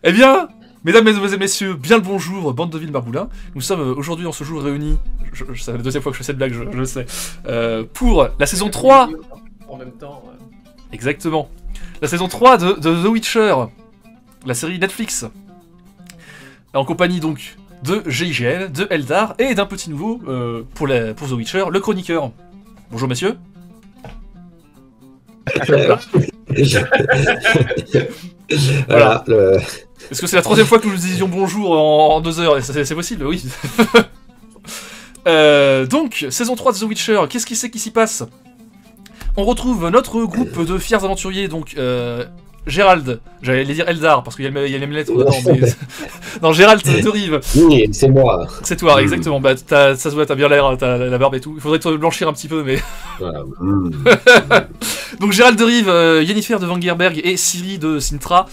Eh bien, mesdames, mesdemoiselles, messieurs, bien le bonjour, bande de Ville-Marboulin. Nous sommes aujourd'hui en ce jour réunis, c'est la deuxième fois que je fais cette blague, je le sais, pour la saison 3. En même temps. Exactement. La saison 3 de The Witcher, la série Netflix. En compagnie donc de GIGN, de Eldar et d'un petit nouveau pour The Witcher, le chroniqueur. Bonjour messieurs. Voilà. Est-ce que c'est la troisième fois que nous disions bonjour en 2 heures? C'est possible, oui. Donc, saison 3 de The Witcher, qu'est-ce qui s'y passe? On retrouve notre groupe de fiers aventuriers, donc Gérald, j'allais dire Eldar, parce qu'il y a les mêmes lettres dedans, mais... non, Gérald de Rive. Oui, c'est moi. C'est toi, exactement, bah, ça se voit, t'as bien l'air, t'as la barbe et tout. Il faudrait te blanchir un petit peu, mais... Voilà. Donc Gérald de Rive, Yennefer de Vangerberg et Ciri de Sintra,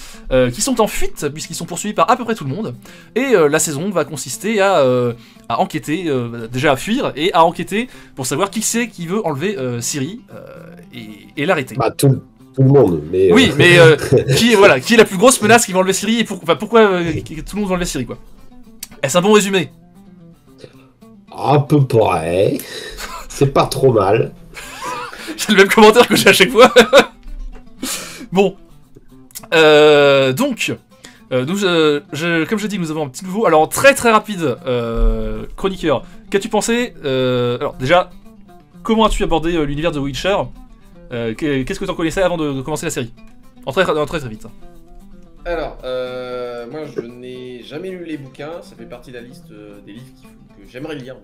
qui sont en fuite, puisqu'ils sont poursuivis par à peu près tout le monde. Et la saison va consister à enquêter, déjà à fuir, et à enquêter pour savoir qui c'est qui veut enlever Ciri et l'arrêter. Bah, tout le monde, mais... Oui, mais qui est la plus grosse menace qui va enlever Ciri et pourquoi tout le monde va enlever Ciri, quoi. Est-ce un bon résumé? À peu près. C'est pas trop mal. C'est le même commentaire que j'ai à chaque fois. Bon. Donc, comme je dis, nous avons un petit nouveau. Alors, très très rapide, chroniqueur. Qu'as-tu pensé alors, déjà, comment as-tu abordé l'univers de Witcher? Qu'est-ce que tu en connaissais avant de commencer la série? En très vite. Alors, moi je n'ai jamais lu les bouquins, ça fait partie de la liste des livres que j'aimerais lire.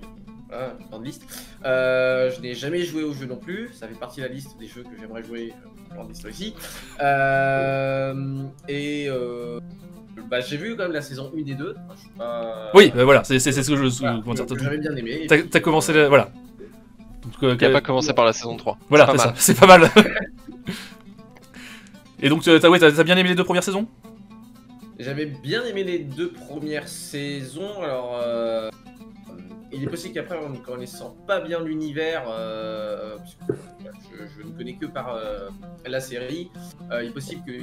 Voilà, grande liste. Je n'ai jamais joué au jeu non plus, ça fait partie de la liste des jeux que j'aimerais jouer grande liste aussi. Bah, j'ai vu quand même la saison 1 et 2. Enfin, je suis pas... Oui, voilà, c'est ce que je... Voilà, que j'avais bien aimé. T'as commencé la... Voilà. Il a pas commencé par la saison 3. Voilà, c'est ça, c'est pas mal. Et donc, t'as bien aimé les 2 premières saisons? J'avais bien aimé les 2 premières saisons, alors... il est possible qu'après, en ne connaissant pas bien l'univers, je ne connais que par la série, il est possible que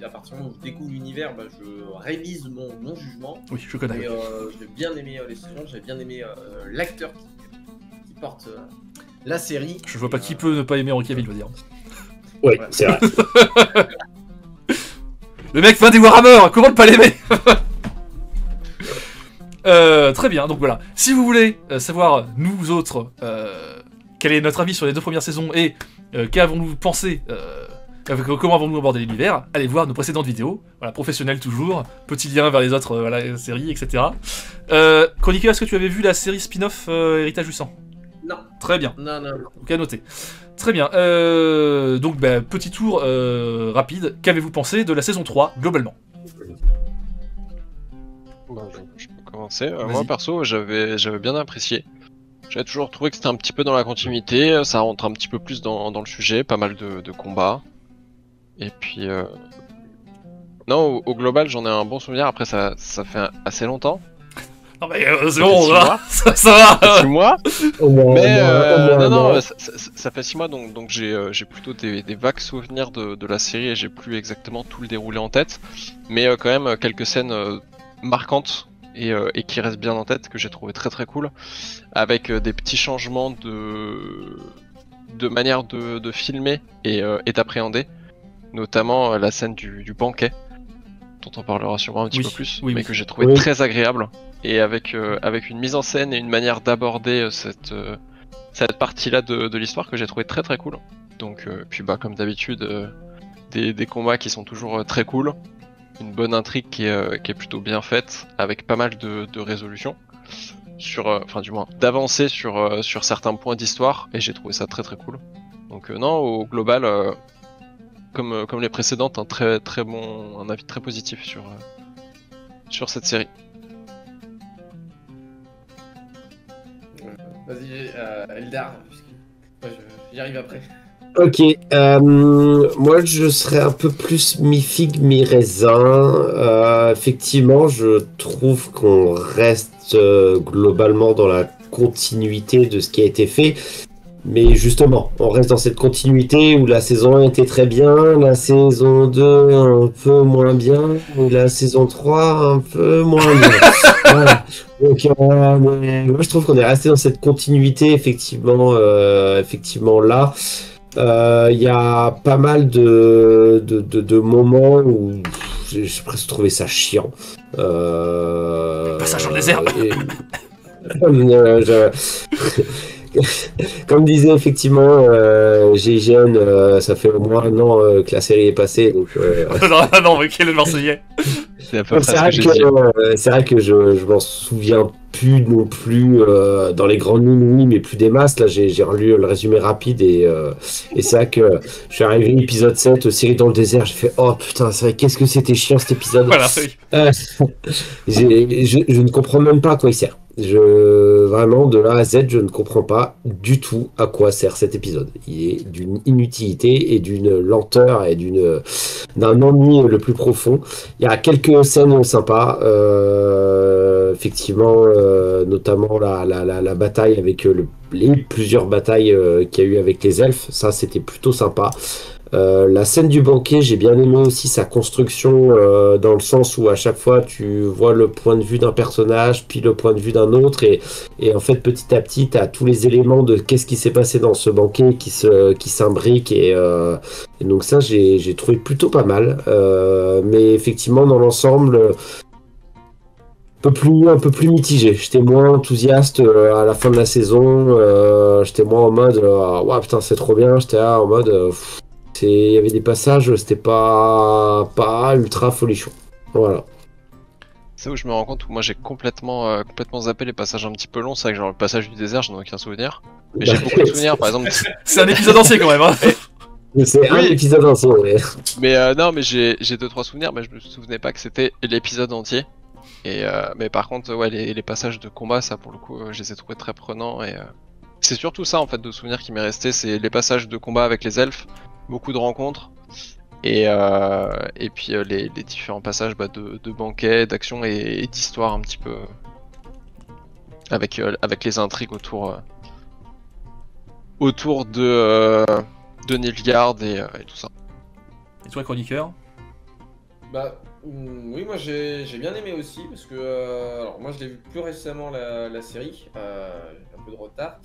à partir du moment où je découvre l'univers, je révise mon jugement. Oui, je connais. Et j'ai bien aimé les saisons, j'ai bien aimé l'acteur qui porte la série. Je vois pas qui peut ne pas aimer Henry Cavill, je veux dire. Oui, Ouais. c'est vrai. Le mec fait des Warhammer, comment ne pas l'aimer? Très bien, donc voilà. Si vous voulez savoir, nous autres, quel est notre avis sur les 2 premières saisons et qu'avons-nous pensé, comment avons-nous abordé l'univers, allez voir nos précédentes vidéos. Voilà, professionnel toujours, petit lien vers les autres séries, etc. Chroniqueur, est-ce que tu avais vu la série spin-off Héritage du Sang? Non. Très bien. Non. Donc à noter. Très bien. Donc, petit tour rapide. Qu'avez-vous pensé de la saison 3, globalement? Bah, je peux commencer. Moi, perso, j'avais bien apprécié. J'avais toujours trouvé que c'était un petit peu dans la continuité, ça rentre un petit peu plus dans le sujet, pas mal de combats. Et puis... Non, au global, j'en ai un bon souvenir. Après, ça fait assez longtemps. Non mais c'est bon, ça va. 6 mois. Mais non, ça fait 6 mois, donc j'ai plutôt des vagues souvenirs de la série et j'ai plus exactement tout le déroulé en tête. Mais quand même, quelques scènes marquantes et qui restent bien en tête, que j'ai trouvé très très cool. Avec des petits changements de manière de filmer et d'appréhender. Notamment la scène du banquet, dont on parlera sûrement un petit peu plus, mais que j'ai trouvé très agréable. Et avec une mise en scène et une manière d'aborder cette partie-là de l'histoire que j'ai trouvé très très cool. Donc, puis comme d'habitude, des combats qui sont toujours très cool. Une bonne intrigue qui est plutôt bien faite, avec pas mal de résolutions. Enfin du moins, d'avancer sur certains points d'histoire, et j'ai trouvé ça très très cool. Donc non, au global, comme les précédentes, un avis très positif sur cette série. Vas-y, Eldar, j'y arrive après. Ok, moi je serais un peu plus mi-figue, mi-raisin. Effectivement, je trouve qu'on reste globalement dans la continuité de ce qui a été fait. Mais justement, on reste dans cette continuité où la saison 1 était très bien, la saison 2 un peu moins bien, et la saison 3 un peu moins bien. Voilà. Donc, mais moi, je trouve qu'on est resté dans cette continuité, effectivement là. Il y a pas mal de moments où j'ai presque trouvé ça chiant. Passage dans le désert. Comme disait effectivement GIGN, ça fait au moins un an que la série est passée. Donc, non, mais quel est le Marseillais? C'est à peu près ce que j'ai dit. c'est vrai que je m'en souviens plus non plus dans les grandes lignes, oui, mais plus des masses. Là, j'ai relu le résumé rapide et c'est vrai que je suis arrivé à l'épisode 7, série dans le désert, j'ai fait oh putain, c'est vrai, qu'est-ce que c'était chiant cet épisode. Voilà, oui. Je ne comprends même pas à quoi il sert. Vraiment, de A à Z, je ne comprends pas du tout à quoi sert cet épisode. Il est d'une inutilité et d'une lenteur et d'un ennui le plus profond. Il y a quelques scènes sympas, effectivement, notamment la bataille avec les plusieurs batailles qu'il y a eu avec les elfes. Ça, c'était plutôt sympa. La scène du banquet, j'ai bien aimé aussi sa construction dans le sens où à chaque fois tu vois le point de vue d'un personnage puis le point de vue d'un autre et en fait petit à petit tu as tous les éléments de qu'est-ce qui s'est passé dans ce banquet qui s'imbriquent et donc ça j'ai trouvé plutôt pas mal mais effectivement dans l'ensemble un peu plus mitigé. J'étais moins enthousiaste à la fin de la saison. J'étais moins en mode ouais putain c'est trop bien. J'étais là en mode il y avait des passages, c'était pas ultra folichon. Voilà. C'est où je me rends compte où moi j'ai complètement zappé les passages un petit peu longs. C'est vrai que genre le passage du désert, j'en ai aucun souvenir. Mais j'ai beaucoup de souvenirs, par exemple. C'est un épisode entier quand même. Hein. C'est un épisode entier. Ouais. Mais non, mais j'ai 2-3 souvenirs, mais je me souvenais pas que c'était l'épisode entier. Et mais par contre, ouais, les passages de combat, ça pour le coup, je les ai trouvés très prenants. Et c'est surtout ça en fait de souvenirs qui m'est resté, c'est les passages de combat avec les elfes. Beaucoup de rencontres et puis les différents passages de banquets, d'actions et d'histoires un petit peu avec les intrigues autour de Nilfgaard et tout ça. Et toi, chroniqueur? Bah oui, moi j'ai bien aimé aussi parce que alors moi je l'ai vu plus récemment la série, un peu de retard.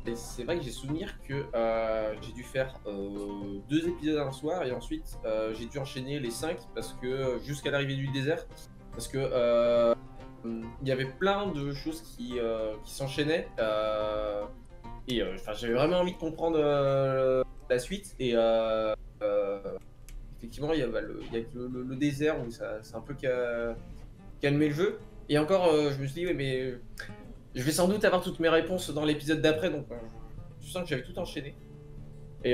Et c'est vrai que j'ai souvenir que j'ai dû faire 2 épisodes un soir et ensuite j'ai dû enchaîner les 5 parce que jusqu'à l'arrivée du désert parce que il y avait plein de choses qui s'enchaînaient et j'avais vraiment envie de comprendre la suite et effectivement il y a le désert où ça c'est un peu calmé le jeu et encore je me suis dit ouais, mais je vais sans doute avoir toutes mes réponses dans l'épisode d'après, donc je sens que j'avais tout enchaîné. Et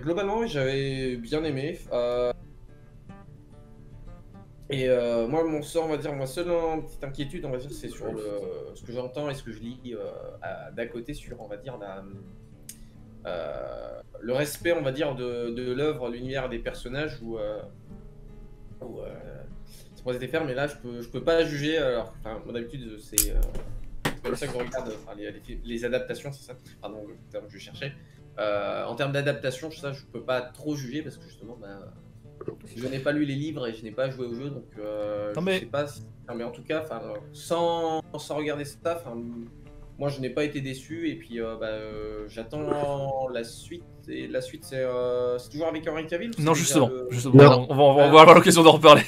globalement, j'avais bien aimé. Moi, mon sort, on va dire, ma seule petite inquiétude, on va dire, c'est sur ce que j'entends et ce que je lis d'à côté sur, on va dire, le respect, on va dire, de l'œuvre, l'univers des personnages où c'est pour faire, mais là, je peux pas juger. Alors, moi d'habitude, c'est comme ça que je regarde les adaptations, c'est ça. Pardon, le terme que je cherchais. En termes d'adaptation, ça, je peux pas trop juger parce que justement, je n'ai pas lu les livres et je n'ai pas joué au jeu, donc je sais pas. Mais en tout cas, sans regarder ça, moi, je n'ai pas été déçu et puis j'attends la suite. Et la suite, c'est toujours avec Henry Cavill? Non, justement. Non. On va avoir l'occasion d'en reparler.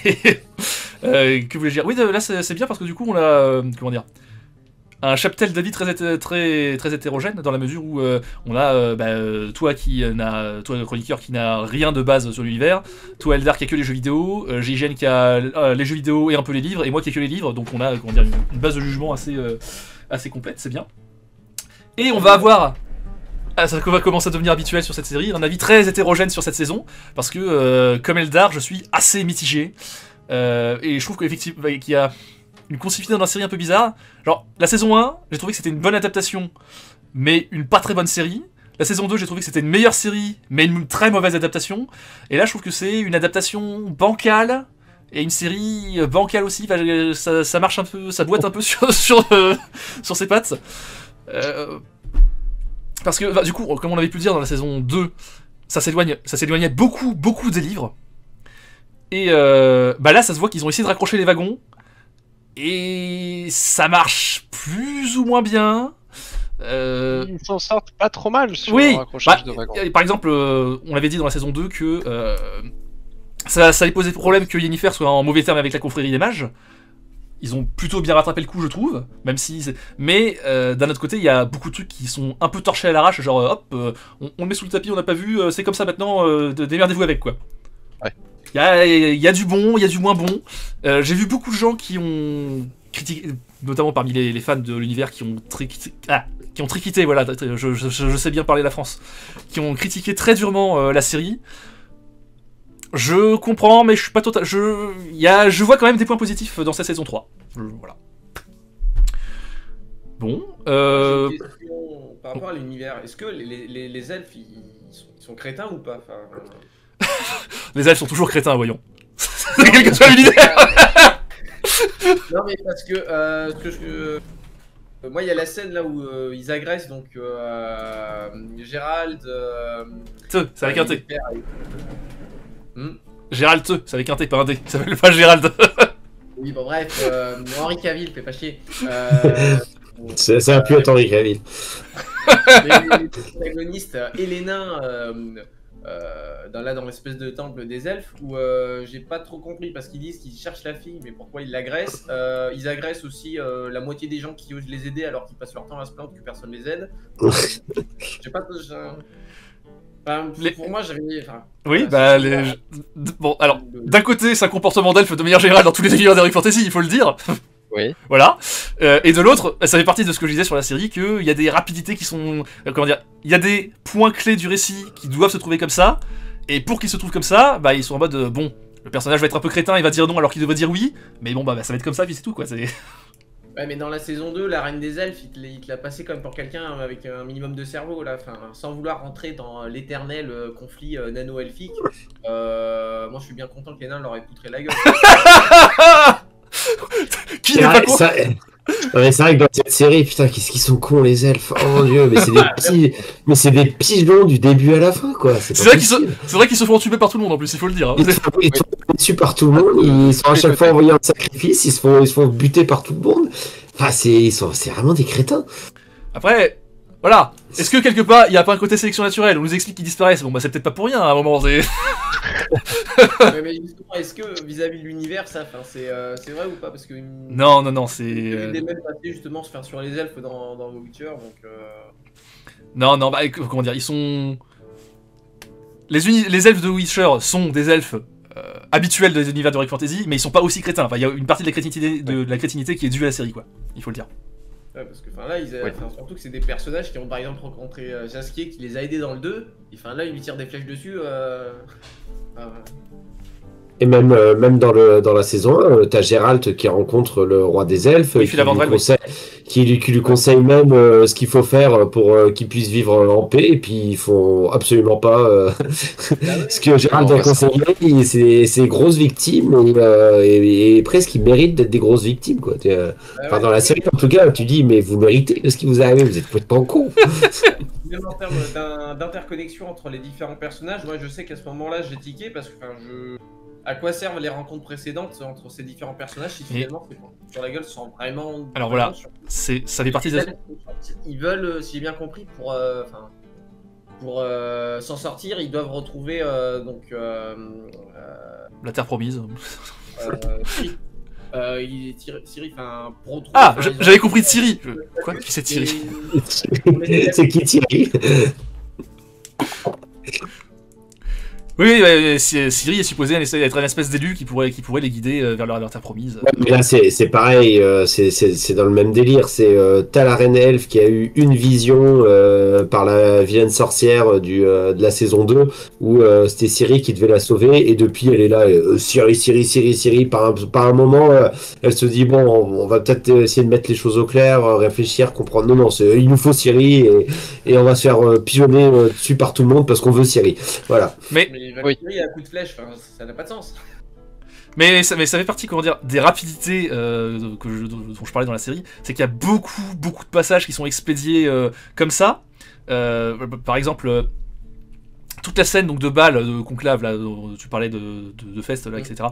Que voulais-je dire? Oui, là, c'est bien parce que du coup, on a comment dire, un cheptel d'avis très hétérogène dans la mesure où on a toi chroniqueur qui n'a rien de base sur l'univers, toi Eldar qui a que les jeux vidéo, GIGN qui a les jeux vidéo et un peu les livres, et moi qui ai que les livres, donc on a une base de jugement assez complète, c'est bien. Et on va avoir, ça va commencer à devenir habituel sur cette série, un avis très hétérogène sur cette saison, parce que comme Eldar, je suis assez mitigé, et je trouve qu'effectivement qu'il y a une continuité dans la série un peu bizarre. Genre, la saison 1, j'ai trouvé que c'était une bonne adaptation, mais une pas très bonne série. La saison 2, j'ai trouvé que c'était une meilleure série, mais une très mauvaise adaptation. Et là, je trouve que c'est une adaptation bancale, et une série bancale aussi. Ça marche un peu, ça boite un peu sur ses pattes. Parce que, bah, du coup, comme on avait pu le dire dans la saison 2, ça s'éloignait beaucoup, beaucoup des livres. Et bah là, ça se voit qu'ils ont essayé de raccrocher les wagons. Et ça marche plus ou moins bien. Ils s'en sortent pas trop mal sur Oui, le raccrochage bah, de wagons. par exemple, on l'avait dit dans la saison 2 que ça allait poser problème que Yennefer soit en mauvais terme avec la confrérie des mages. Ils ont plutôt bien rattrapé le coup, je trouve, même si. Mais d'un autre côté, il y a beaucoup de trucs qui sont un peu torchés à l'arrache, genre hop, on le met sous le tapis, on n'a pas vu, c'est comme ça maintenant, démerdez-vous avec quoi. Ouais. Il y a du bon, il y a du moins bon. J'ai vu beaucoup de gens qui ont critiqué, notamment parmi les fans de l'univers, qui ont triquité, voilà, je sais bien parler la France, qui ont critiqué très durement la série. Je comprends, mais je suis pas total. Je vois quand même des points positifs dans cette saison 3. Voilà. Bon. J'ai une question par rapport à l'univers. Est-ce que les elfes, ils sont crétins ou pas? Les elfes sont toujours crétins, voyons. Quel que soit l'univers. Non, mais parce que, moi, il y a la scène là où ils agressent donc Gérald. C'est avec un T. Hmm. Gérald Te, c'est avec un T, pas un D. Il s'appelle pas Gérald. Oui, bon, bref, Henri Cavill, fais pas chier. Ça a pu être Henri Cavill. Les protagonistes et les nains dans l'espèce de temple des elfes où j'ai pas trop compris parce qu'ils disent qu'ils cherchent la fille, mais pourquoi ils l'agressent? Ils agressent aussi la moitié des gens qui osent les aider alors qu'ils passent leur temps à se plaindre que personne les aide. J'ai pas. Enfin, pour moi, j'avais. Oui, bah bon, alors, d'un côté, c'est un comportement d'elfe de manière générale dans tous les univers d'Heroic Fantasy, il faut le dire. Oui. Voilà. Et de l'autre, ça fait partie de ce que je disais sur la série, qu'il y a des rapidités qui sont... comment dire? Il y a des points clés du récit qui doivent se trouver comme ça, et pour qu'ils se trouvent comme ça, bah ils sont en mode, bon, le personnage va être un peu crétin, il va dire non alors qu'il devrait dire oui, mais bon, bah ça va être comme ça, puis c'est tout, quoi. Ouais, mais dans la saison 2, la reine des elfes, il te l'a passé comme pour quelqu'un avec un minimum de cerveau, là, sans vouloir rentrer dans l'éternel conflit nano-elfique. Moi, je suis bien content que les nains leur aient poutré la gueule. Qui n'est pas con? Non, mais c'est vrai que dans cette série, putain, qu'est-ce qu'ils sont cons les elfes. Oh mon dieu, mais c'est des pigeons du début à la fin, quoi. C'est vrai qu'ils se font tuer par tout le monde en plus, il faut le dire. Hein. Ils sont tués par tout le monde, ils sont à chaque fois envoyés en sacrifice, ils se font buter par tout le monde. Enfin, c'est vraiment des crétins. Après, voilà. Est-ce que quelque part, il n'y a pas un côté sélection naturelle? On nous explique qu'ils disparaissent. Bon, bah, c'est peut-être pas pour rien à un moment. Mais justement, est-ce que vis-à-vis de l'univers, ça, c'est vrai ou pas? Parce que. Non, c'est. Des mêmes passés justement se faire sur les elfes dans The Witcher, donc. Non, bah, comment dire, ils sont. Les elfes de Witcher sont des elfes habituels des univers d'Heroic Fantasy, mais ils sont pas aussi crétins. Enfin, il y a une partie de la crétinité qui est due à la série, quoi. Il faut le dire. Ouais, parce que là, surtout que c'est des personnages qui ont par exemple rencontré Jaskier qui les a aidés dans le 2, et là, il lui tire des flèches dessus. Et même dans la saison 1, t'as Gérald qui rencontre le roi des elfes, oui, qui lui conseille même ce qu'il faut faire pour qu'il puisse vivre en paix, et puis ils font absolument pas ce que Gérald a conseillé. C'est grosses victimes, et presque ils méritent d'être des grosses victimes, quoi. Dans la série, en tout cas, tu dis, mais vous méritez de ce qui vous arrive, vous êtes complètement con. Même en termes d'interconnexion entre les différents personnages, moi je sais qu'à ce moment-là j'ai tiqué parce que à quoi servent les rencontres précédentes entre ces différents personnages si finalement sur la gueule sont vraiment. Alors voilà, ça fait partie de. Ils veulent, si j'ai bien compris, pour s'en sortir, ils doivent retrouver la Terre Promise. Ciri, pour retrouver. Ah, j'avais compris de Ciri. Quoi? Qui c'est Ciri? C'est qui Ciri? Oui, Ciri est supposé être une espèce d'élu qui pourrait les guider vers leur terre promise. Ouais, mais là, c'est pareil, c'est dans le même délire. T'as la reine elfe qui a eu une vision par la vilaine sorcière de la saison 2 où c'était Ciri qui devait la sauver, et depuis elle est là, Ciri. Par un moment, elle se dit bon, on va peut-être essayer de mettre les choses au clair, réfléchir, comprendre. Non, il nous faut Ciri, et on va se faire pigeonner dessus par tout le monde parce qu'on veut Ciri. Voilà. Mais Valkyrie à coup de flèche, ça n'a pas de sens. Mais ça fait partie, comment dire, des rapidités dont je parlais dans la série, c'est qu'il y a beaucoup de passages qui sont expédiés comme ça. Par exemple, toute la scène donc de bal, de conclave, là, dont tu parlais de fest, là, etc.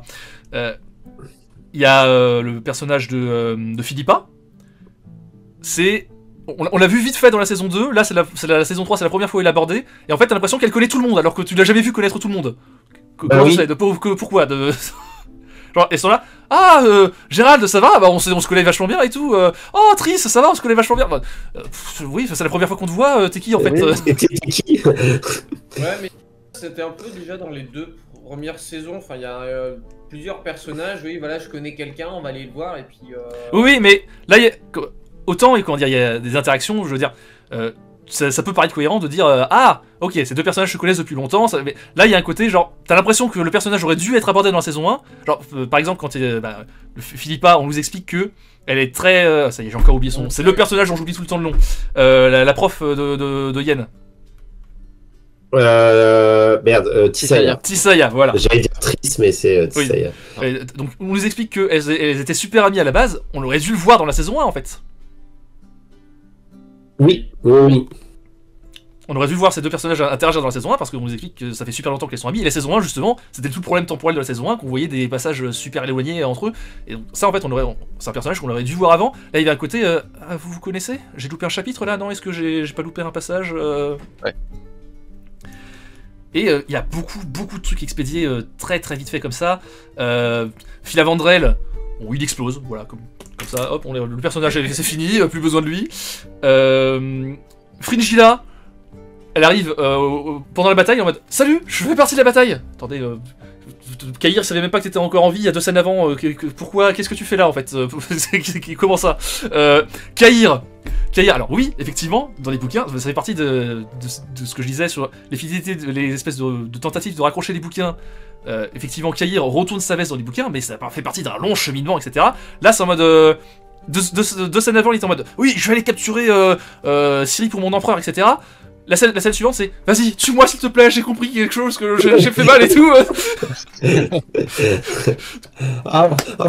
Il y a le personnage de Philippa. On l'a vu vite fait dans la saison 2, là c'est la saison 3, c'est la première fois où il est abordé, et en fait t'as l'impression qu'elle connaît tout le monde, alors que tu l'as jamais vu connaître tout le monde. Comment tu sais, pourquoi Genre, et ils sont là, Gérald, ça va, bah on se connaît vachement bien et tout, oh Triss, ça va, on se connaît vachement bien. Oui, c'est la première fois qu'on te voit, t'es qui en fait T'es qui? Ouais, mais c'était un peu déjà dans les 2 premières saisons, enfin il y a plusieurs personnages, oui voilà, je connais quelqu'un, on va aller le voir, et puis... Oui, mais là, autant, et comment dire, il y a des interactions, je veux dire, ça peut paraître cohérent de dire, ok, ces 2 personnages se connaissent depuis longtemps, mais là, il y a un côté, genre, t'as l'impression que le personnage aurait dû être abordé dans la saison 1, genre, par exemple, quand Philippa, on nous explique que elle est très... ça y est, j'ai encore oublié son nom, c'est le personnage dont j'oublie tout le temps le nom, la prof de Yen. Tisaya. Tisaya, voilà. J'allais dire Triss, mais c'est Tisaya. Oui. Donc, on nous explique qu'elles étaient super amies à la base, on aurait dû le voir dans la saison 1, en fait. Oui. On aurait dû voir ces 2 personnages interagir dans la saison 1 parce qu'on nous explique que ça fait super longtemps qu'elles sont amies. Et la saison 1, justement, c'était tout le problème temporel de la saison 1, qu'on voyait des passages super éloignés entre eux. Et donc, ça, en fait, c'est un personnage qu'on aurait dû voir avant. Là, il y a un côté, vous connaissez? J'ai loupé un chapitre là? Non, est-ce que j'ai pas loupé un passage? Ouais. Et il y a beaucoup de trucs expédiés très vite fait comme ça. Philavandrel, bon, il explose, voilà, comme ça, hop, le personnage c'est fini, plus besoin de lui. Fringilla, elle arrive pendant la bataille en mode salut, je fais partie de la bataille. Attendez, Kaïr savait même pas que t'étais encore en vie il y a 2 scènes avant. Pourquoi? Qu'est-ce que tu fais là en fait? Comment ça? Kaïr, alors oui, effectivement, dans les bouquins, ça fait partie de ce que je disais sur les fidélités, les espèces de tentatives de raccrocher les bouquins. Effectivement, Kaïr retourne sa veste dans les bouquins, mais ça fait partie d'un long cheminement, etc. Là, c'est en mode... Deux scènes avant, il est en mode oui, je vais aller capturer Ciri pour mon empereur, etc. La scène suivante, c'est vas-y, tue-moi s'il te plaît, j'ai compris quelque chose, que j'ai fait mal et tout.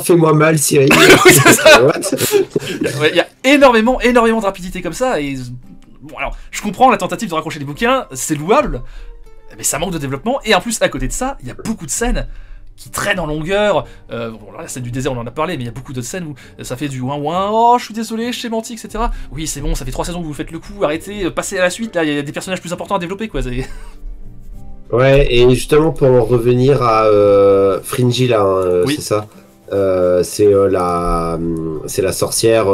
Fais-moi mal, Ciri. Oui, c'est ça. Il y a énormément de rapidité comme ça. Et bon, alors, je comprends la tentative de raccrocher les bouquins, c'est louable, mais ça manque de développement. Et en plus, à côté de ça, il y a beaucoup de scènes qui traînent en longueur. Bon, la scène du désert, on en a parlé, mais il y a beaucoup d'autres scènes où ça fait du ouin-ouin, oh, je suis désolé, je t'ai menti, etc. Oui, c'est bon, ça fait 3 saisons que vous faites le coup, arrêtez, passez à la suite, là, il y a des personnages plus importants à développer, quoi. Ouais, et justement, pour en revenir à Fringilla, là, oui. C'est ça. C'est la sorcière.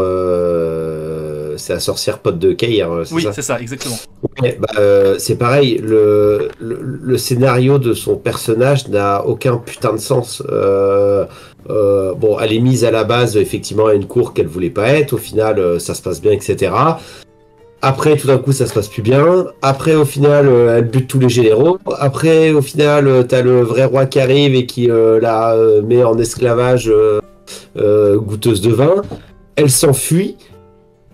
C'est la sorcière pote de Kaïr. Oui, c'est ça, exactement. Ouais, c'est pareil. Le scénario de son personnage n'a aucun putain de sens. Bon, elle est mise à la base effectivement à une cour qu'elle voulait pas être. Au final, ça se passe bien, etc. Après, tout d'un coup, ça se passe plus bien. Après, au final, elle bute tous les généraux. Après, au final, t'as le vrai roi qui arrive et qui la met en esclavage goûteuse de vin. Elle s'enfuit.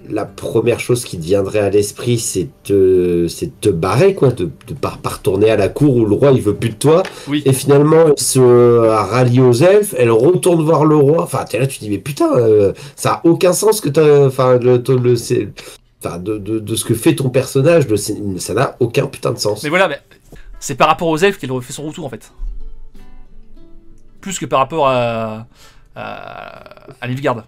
La première chose qui te viendrait à l'esprit, c'est de te barrer, quoi, de pas retourner à la cour où le roi il veut plus de toi. Oui. Et finalement, elle se rallie aux elfes, elle retourne voir le roi. Enfin, t'es là, tu te dis, mais putain, ça a aucun sens que t'as. Enfin, de ce que fait ton personnage, ça n'a aucun putain de sens. Mais voilà, c'est par rapport aux elfes qu'elle fait son retour en fait. Plus que par rapport à Nilfgaard.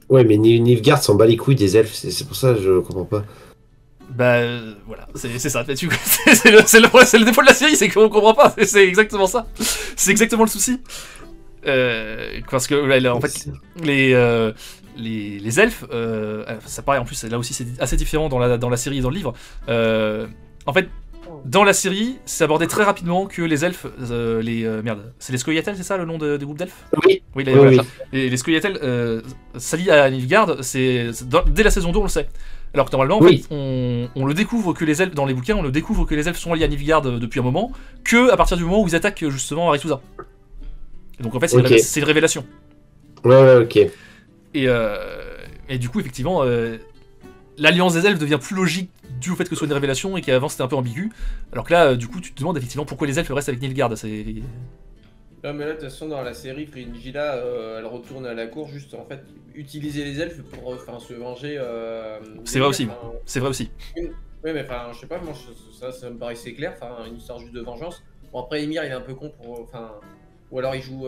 Ouais, mais Nilfgaard s'en bat les couilles des elfes, c'est pour ça que je comprends pas. Voilà, c'est ça. C'est le défaut de la série, c'est qu'on comprend pas. C'est exactement ça. C'est exactement le souci. Parce que en fait, les elfes, ça paraît en plus, là aussi c'est assez différent dans la série et dans le livre. En fait, dans la série, c'est abordé très rapidement que les elfes, c'est les Scoia'tael, c'est ça le nom des groupes d'elfes? Oui. Oui, Oui. voilà. Les Scoia'tael s'allient à Nilfgaard, dès la saison 2 on le sait. Alors que normalement, en fait, on le découvre que les elfes, dans les bouquins, on le découvre que les elfes sont liés à Nilfgaard depuis un moment, que à partir du moment où ils attaquent justement Aretuza. Et donc en fait, c'est une révélation. Ouais, ok. Et du coup, effectivement, l'alliance des elfes devient plus logique dû au fait que ce soit une révélation et qu'avant c'était un peu ambigu. Alors que là, du coup, tu te demandes effectivement pourquoi les elfes restent avec Nilfgaard. Non, mais là, de toute façon, dans la série, Fringilla, elle retourne à la cour juste, en fait, utiliser les elfes pour se venger. C'est vrai aussi. Enfin, C'est vrai aussi. oui, mais enfin, je sais pas, moi, ça me paraissait clair, enfin, une histoire juste de vengeance. Bon, après, Emir, il est un peu con pour. Enfin, ou alors il joue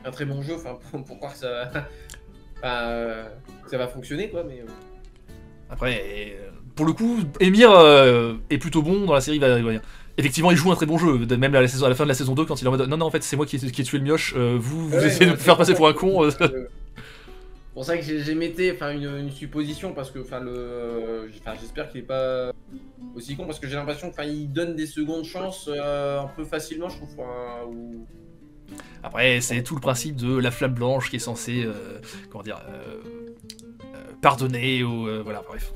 un très bon jeu, enfin, pour croire que ça. Enfin, que ça va fonctionner, quoi, mais. Après, pour le coup, Emir est plutôt bon dans la série. Effectivement, il joue un très bon jeu, même à la fin de la saison 2, quand il est en mode non, en fait, c'est moi qui ai tué le mioche, vous Ouais, essayez de me faire passer pour un con. C'est pour ça que j'ai metté une supposition, parce que j'espère qu'il est pas aussi con, parce que j'ai l'impression qu'il donne des secondes chances un peu facilement, je trouve. Après, c'est tout le principe de la flamme blanche qui est censée, comment dire, pardonner, ou voilà, bref.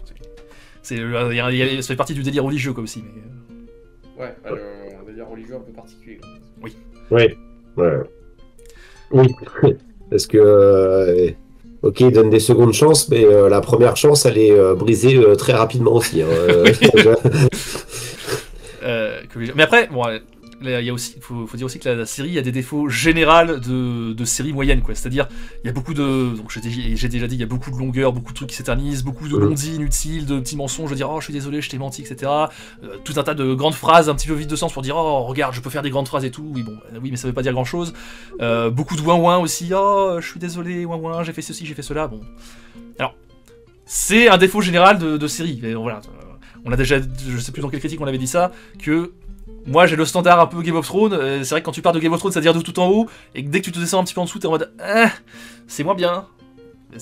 Ça fait partie du délire religieux, quoi, aussi. Mais, Ouais, un délire religieux un peu particulier. Oui. Ouais. Oui. Parce que, ok, il donne des secondes chances, mais la première chance, elle est brisée très rapidement aussi. Hein, mais après, bon, il y a aussi, faut dire aussi que la série a des défauts généraux de séries moyennes, quoi. C'est-à-dire, il y a beaucoup de, donc j'ai déjà dit, il y a beaucoup de longueur, beaucoup de trucs qui s'éternisent, beaucoup de non-dits inutiles, de petits mensonges, de dire oh je suis désolé, je t'ai menti, etc. Tout un tas de grandes phrases un petit peu vides de sens pour dire oh regarde, je peux faire des grandes phrases et tout. Oui bon, oui mais ça veut pas dire grand-chose. Beaucoup de ouin aussi, oh je suis désolé, ouin, j'ai fait ceci, j'ai fait cela. Bon, alors c'est un défaut général de série. Mais voilà, on a déjà, je sais plus dans quelle critique on avait dit ça, que moi j'ai le standard un peu Game of Thrones, c'est vrai que quand tu pars de Game of Thrones ça veut dire de tout en haut, et que dès que tu te descends un petit peu en dessous t'es en mode c'est moins bien.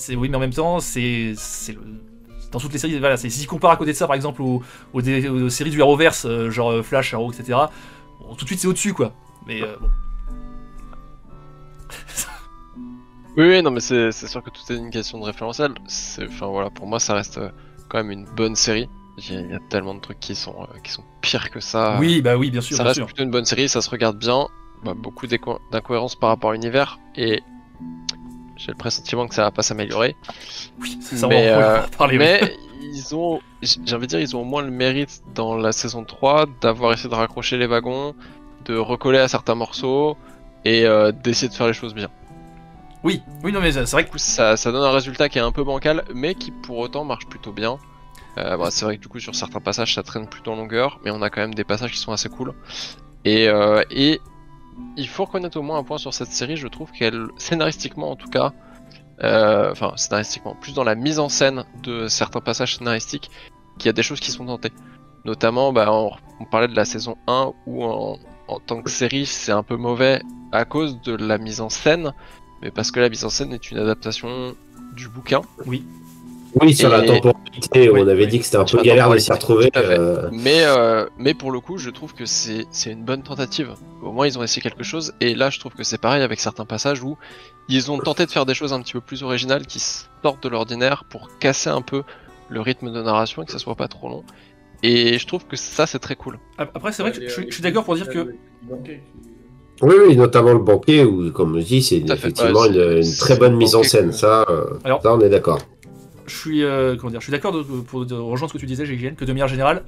Oui mais en même temps c'est dans toutes les séries, voilà, si tu compares à côté de ça par exemple aux séries du Arrowverse, genre Flash, Arrow, etc. Bon, tout de suite c'est au-dessus quoi, mais bon. Oui, non mais c'est sûr que tout est une question de référentiel, enfin voilà, pour moi ça reste quand même une bonne série. Il y a tellement de trucs qui sont pires que ça. Oui, bah oui, bien sûr. Ça reste plutôt une bonne série, ça se regarde bien. Beaucoup d'incohérences par rapport à l'univers et j'ai le pressentiment que ça va pas s'améliorer. Oui, ça on va en parler. Mais j'ai envie de dire, ils ont au moins le mérite dans la saison 3 d'avoir essayé de raccrocher les wagons, de recoller à certains morceaux et d'essayer de faire les choses bien. Oui, non mais c'est vrai que ça donne un résultat qui est un peu bancal, mais qui pour autant marche plutôt bien. C'est vrai que du coup sur certains passages ça traîne plutôt en longueur, mais on a quand même des passages qui sont assez cool. Et il faut reconnaître au moins un point sur cette série, je trouve qu'elle, scénaristiquement en tout cas, scénaristiquement, plus dans la mise en scène de certains passages scénaristiques, qu'il y a des choses qui sont tentées. Notamment, on parlait de la saison 1 où en tant que série c'est un peu mauvais à cause de la mise en scène, mais parce que la mise en scène est une adaptation du bouquin. Oui, sur la temporalité, on avait dit que c'était un peu galère de s'y retrouver. Mais pour le coup, je trouve que c'est une bonne tentative. Au moins, ils ont essayé quelque chose. Et là, je trouve que c'est pareil avec certains passages où ils ont tenté de faire des choses un petit peu plus originales qui sortent de l'ordinaire pour casser un peu le rythme de narration et que ça soit pas trop long. Et je trouve que ça, c'est très cool. Après, c'est vrai que je suis d'accord pour dire que... Oui, notamment le banquet, où, comme je dis, c'est effectivement une très bonne mise en scène. Ça, on est d'accord. Je suis d'accord pour rejoindre ce que tu disais, GGN, que de manière générale,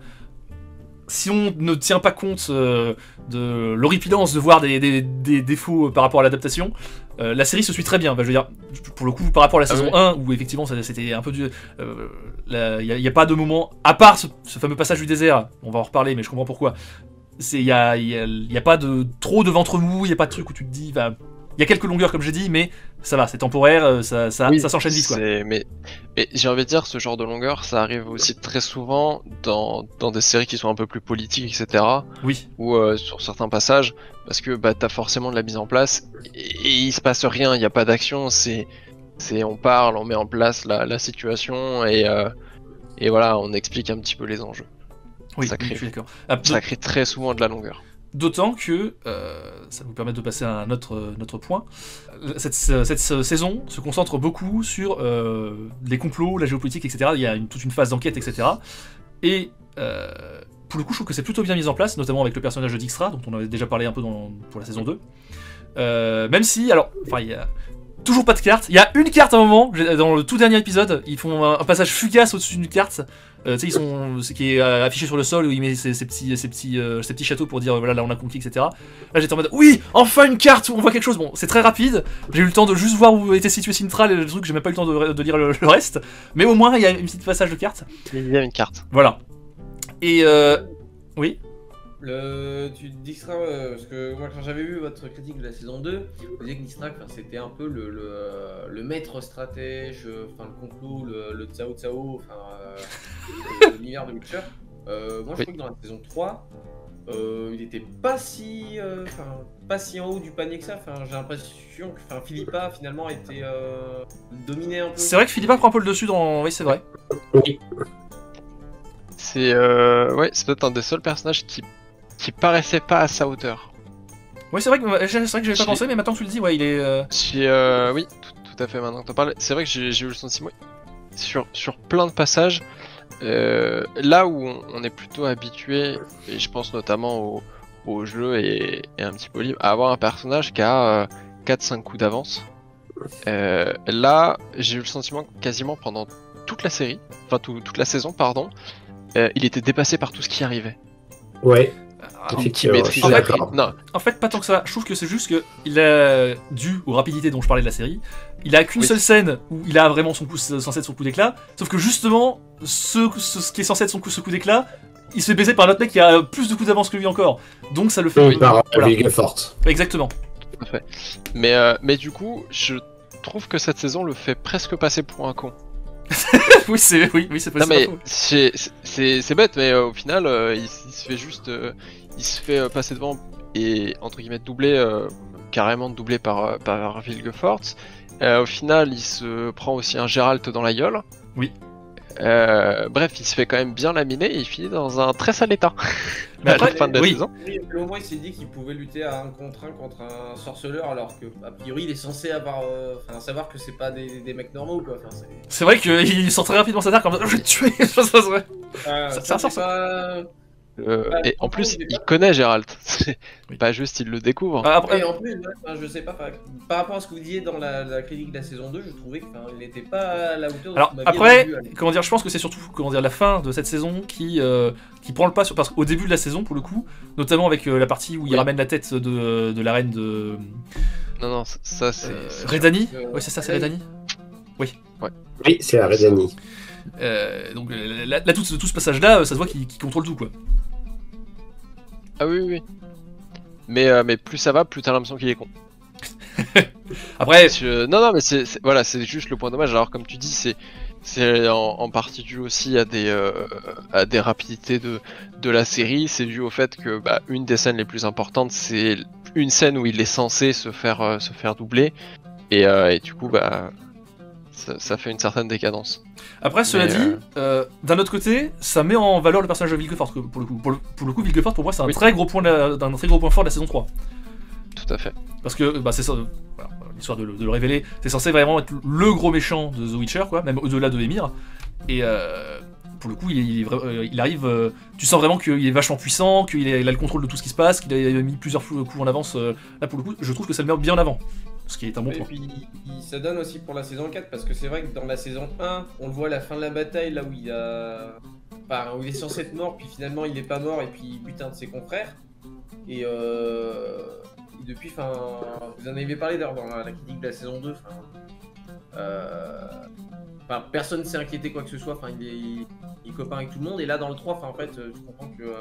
si on ne tient pas compte de l'horripilance de voir des défauts par rapport à l'adaptation, la série se suit très bien. Je veux dire, pour le coup, par rapport à la saison 1, où effectivement c'était un peu du... Il n'y a pas de moment, à part ce fameux passage du désert, on va en reparler, mais je comprends pourquoi. Il n'y a pas de trop de ventre mou, il n'y a pas de truc où tu te dis... Il y a quelques longueurs comme j'ai dit, mais ça va, c'est temporaire, ça s'enchaîne vite quoi. Mais j'ai envie de dire, ce genre de longueur, ça arrive aussi très souvent dans des séries qui sont un peu plus politiques, etc. Oui. Ou sur certains passages, parce que t'as forcément de la mise en place, et il se passe rien, il n'y a pas d'action, on parle, on met en place la situation, et voilà, on explique un petit peu les enjeux. Oui, ça crée, je suis d'accord. Ça crée très souvent de la longueur. D'autant que, ça nous permet de passer à notre point, cette saison se concentre beaucoup sur les complots, la géopolitique, etc. Il y a toute une phase d'enquête, etc. Et pour le coup, je trouve que c'est plutôt bien mis en place, notamment avec le personnage de Dijkstra, dont on avait déjà parlé un peu pour la saison 2. Même si, alors, toujours pas de carte. Il y a une carte à un moment, dans le tout dernier épisode, ils font un passage fugace au-dessus d'une carte. Tu sais, c'est qui est affiché sur le sol où il met ses petits châteaux pour dire voilà, là on a conquis, etc. Là j'étais en mode oui, enfin une carte où on voit quelque chose. Bon, c'est très rapide. J'ai eu le temps de juste voir où était situé Sintral et le truc, j'ai même pas eu le temps de lire le reste. Mais au moins il y a une petite passage de carte. Il y a une carte. Voilà. Et oui. Tu dis que parce que moi quand j'avais vu votre critique de la saison 2, vous disiez que Nistrak c'était un peu le maître stratège, enfin le complot, le Tsao Tsao, enfin l'univers de Witcher. Moi je trouve que dans la saison 3, il était pas si en haut du panier que ça. Enfin, j'ai l'impression que Philippa finalement a été dominé un peu. C'est vrai que Philippa prend un peu le dessus dans. Oui, c'est vrai. Oui. C'est c'est peut-être un des seuls personnages qui paraissait pas à sa hauteur. Oui, c'est vrai que j'avais pas pensé, mais maintenant que tu le dis, ouais, il est. Oui, tout à fait. Maintenant que t'en parles, c'est vrai que j'ai eu le sentiment sur plein de passages. Là où on est plutôt habitué, et je pense notamment au jeu et un petit peu au livre, à avoir un personnage qui a 4-5 coups d'avance. Là, j'ai eu le sentiment que quasiment pendant toute la série, enfin toute la saison, pardon, il était dépassé par tout ce qui arrivait. Ouais. Effectivement, en fait, pas tant que ça. Je trouve que c'est juste que il a dû aux rapidités dont je parlais de la série. Il a qu'une seule scène où il a vraiment censé être son coup d'éclat. Sauf que justement, ce qui est censé être ce coup d'éclat, il se fait baiser par un autre mec qui a plus de coups d'avance que lui encore. Donc ça le fait. Oui, par Villefort. Exactement. Tout à fait. Mais du coup, je trouve que cette saison le fait presque passer pour un con. oui, c'est possible. Non mais c'est bête, mais au final, il se fait juste, il se fait passer devant et entre guillemets doubler, carrément doublé par Vilgefortz. Au final, il se prend aussi un Geralt dans la gueule. Oui. Bref, il se fait quand même bien laminer et il finit dans un très sale état. Mais après, à la fin de la saison. Oui, au moins il s'est dit qu'il pouvait lutter à un contre un sorceleur, alors que a priori il est censé savoir que c'est pas des mecs normaux quoi. C'est vrai qu'il sort très rapidement sa terre comme ça, je vais te tuer. Ça sort pas. Et en plus, il connaît Geralt. C'est pas juste il le découvre. Après, et en plus, je sais pas, par rapport à ce que vous disiez dans la critique de la saison 2, je trouvais qu'il n'était pas à la hauteur de alors ce que vous après, vu, comment dire, je pense que c'est surtout la fin de cette saison qui prend le pas sur. Parce qu'au début de la saison, pour le coup, notamment avec la partie où il ramène la tête de la reine de. Non, ça c'est. Redani. Ouais, c'est ça, c'est Redani. Oui. Ouais. Oui, c'est la Redani. Donc là, tout ce passage-là, ça se voit qu'il contrôle tout, quoi. Ah oui. Mais plus ça va, plus t'as l'impression qu'il est con. Après. Non, mais c'est juste le point dommage. Alors comme tu dis, c'est en partie dû aussi à des rapidités de la série. C'est dû au fait que une des scènes les plus importantes, c'est une scène où il est censé se faire doubler, et du coup ça fait une certaine décadence. Après, cela dit, d'un autre côté, ça met en valeur le personnage de Vilgefortz pour le coup. Pour le coup, Vilgefortz, pour moi, c'est un très gros point fort de la saison 3. Tout à fait. Parce que, c'est ça, voilà, l'histoire de le révéler, c'est censé vraiment être le gros méchant de The Witcher, quoi, même au-delà de Emhyr. Et pour le coup, il arrive, tu sens vraiment qu'il est vachement puissant, qu'il a le contrôle de tout ce qui se passe, qu'il a mis plusieurs coups en avance. Là, pour le coup, je trouve que ça le met bien en avant. Ce qui est un bon point. Et puis ça donne aussi pour la saison 4 parce que c'est vrai que dans la saison 1, on le voit à la fin de la bataille là où il est censé être mort puis finalement il est pas mort et puis il bute un de ses confrères. Et depuis, vous en avez parlé d'ailleurs dans la critique de la saison 2, personne ne s'est inquiété quoi que ce soit, il est copain avec tout le monde et là dans le 3, en fait tu comprends que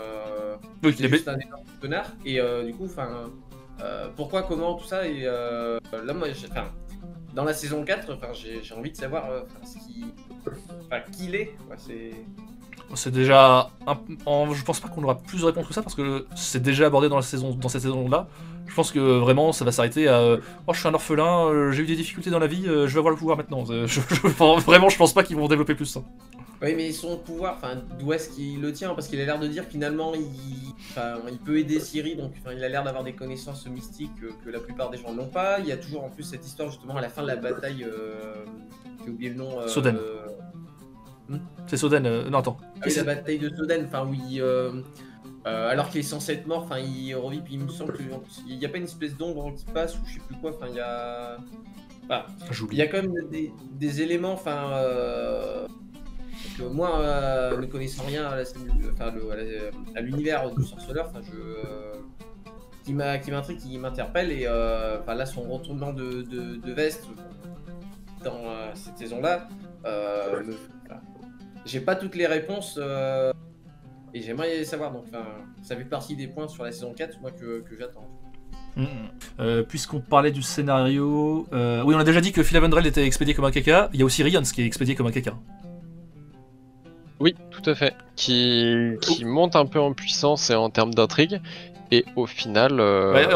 c'est juste un énorme connard et du coup pourquoi, comment, tout ça, et là moi, dans la saison 4, j'ai envie de savoir qui il est, c'est déjà, je pense pas qu'on aura plus de réponses que ça parce que c'est déjà abordé dans cette saison-là. Je pense que vraiment ça va s'arrêter à je suis un orphelin, j'ai eu des difficultés dans la vie, je vais avoir le pouvoir maintenant. Vraiment, je pense pas qu'ils vont développer plus ça. Oui, mais son pouvoir, d'où est-ce qu'il le tient? Parce qu'il a l'air de dire finalement il peut aider Ciri, donc il a l'air d'avoir des connaissances mystiques que la plupart des gens n'ont pas. Il y a toujours en plus cette histoire justement à la fin de la bataille, j'ai oublié le nom. Soden. C'est Soden, non attends. Ah oui, la bataille de Soden, alors qu'il est censé être mort, il revit, puis il me semble qu'il n'y a pas une espèce d'ombre qui passe ou je sais plus quoi, il y a. Enfin, il J'oublie. y a quand même des éléments, que moi, ne connaissant rien à à l'univers du sorceleur, qui m'intrigue, qui m'interpelle, et là, son retournement de veste dans cette saison-là, j'ai pas toutes les réponses, et j'aimerais les savoir, donc ça fait partie des points sur la saison 4, moi, que j'attends. Puisqu'on parlait du scénario, oui, on a déjà dit que Phil Avendrell était expédié comme un caca. Il y a aussi Ryans qui est expédié comme un caca. Oui, tout à fait. Qui monte un peu en puissance et en termes d'intrigue. Et au final. Ouais,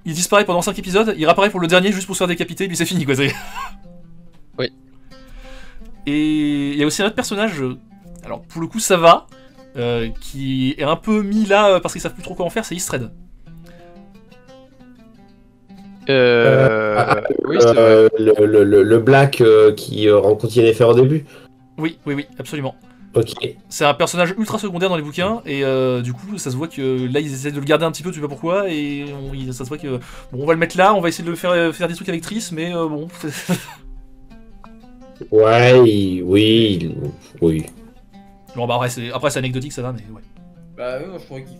il disparaît pendant 5 épisodes, il réapparaît pour le dernier juste pour se faire décapiter, puis c'est fini quoi. Oui. Et il y a aussi un autre personnage, alors pour le coup ça va, qui est un peu mis là parce qu'ils savent plus trop quoi en faire, c'est Istred. Oui, c'est vrai. Le Black qui rencontre Yennefer au début. Oui, absolument. Ok. C'est un personnage ultra secondaire dans les bouquins, et du coup ça se voit que là ils essaient de le garder un petit peu, tu sais pas pourquoi, et ça se voit que bon, on va le mettre là, on va essayer de le faire des trucs avec Triss, mais bon. Ouais, oui. Bon bah après c'est anecdotique, ça va, mais ouais. Bah oui, moi je trouvais qu'il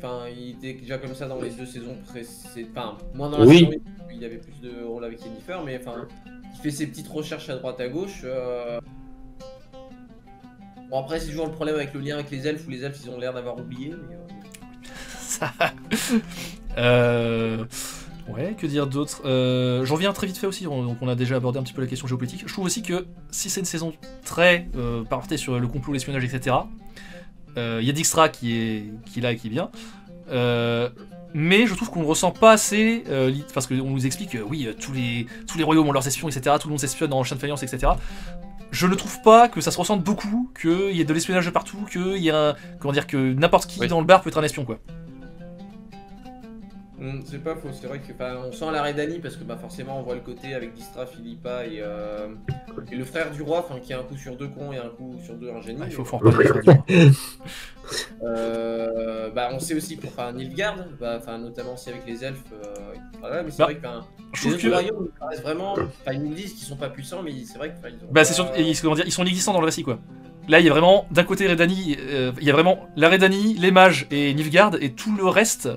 était déjà comme ça dans les 2 saisons précédentes. Enfin, moins dans la Oui. saison, il y avait plus de rôle avec Yennefer, mais il fait ses petites recherches à droite à gauche. Bon, après, c'est toujours le problème avec le lien avec les elfes, où les elfes ils ont l'air d'avoir oublié. Mais, Ça... Ouais, que dire d'autre, j'en viens très vite fait aussi, donc on a déjà abordé un petit peu la question géopolitique. Je trouve aussi que si c'est une saison très portée sur le complot, l'espionnage, etc., il y a Dijkstra qui est là et qui est bien, mais je trouve qu'on ne ressent pas assez, parce qu'on nous explique que oui, tous les royaumes ont leurs espions, etc., tout le monde s'espionne dans Chien de Faïence, etc. Je ne trouve pas que ça se ressente beaucoup, qu'il y ait de l'espionnage de partout, qu'il y a que n'importe qui dans le bar peut être un espion, quoi. c'est pas faux, c'est vrai que on sent la Redani parce que forcément on voit le côté avec Dijkstra, Philippa et le frère du roi, qui a un coup sur 2 cons et un coup sur 2 un génie. Ah, il faut en reparler. On sait aussi pour Nilfgaard, notamment aussi avec les elfes. Voilà, mais c'est vrai que je les trouve autres que royaumes ils paraissent vraiment. Ils nous disent qu'ils sont pas puissants, mais c'est vrai que ils ont. c'est sûr, ils sont inexistants dans le récit, quoi. Là, il y a vraiment, d'un côté Redani, il y a vraiment la Redani, les mages et Nilfgaard, et tout le reste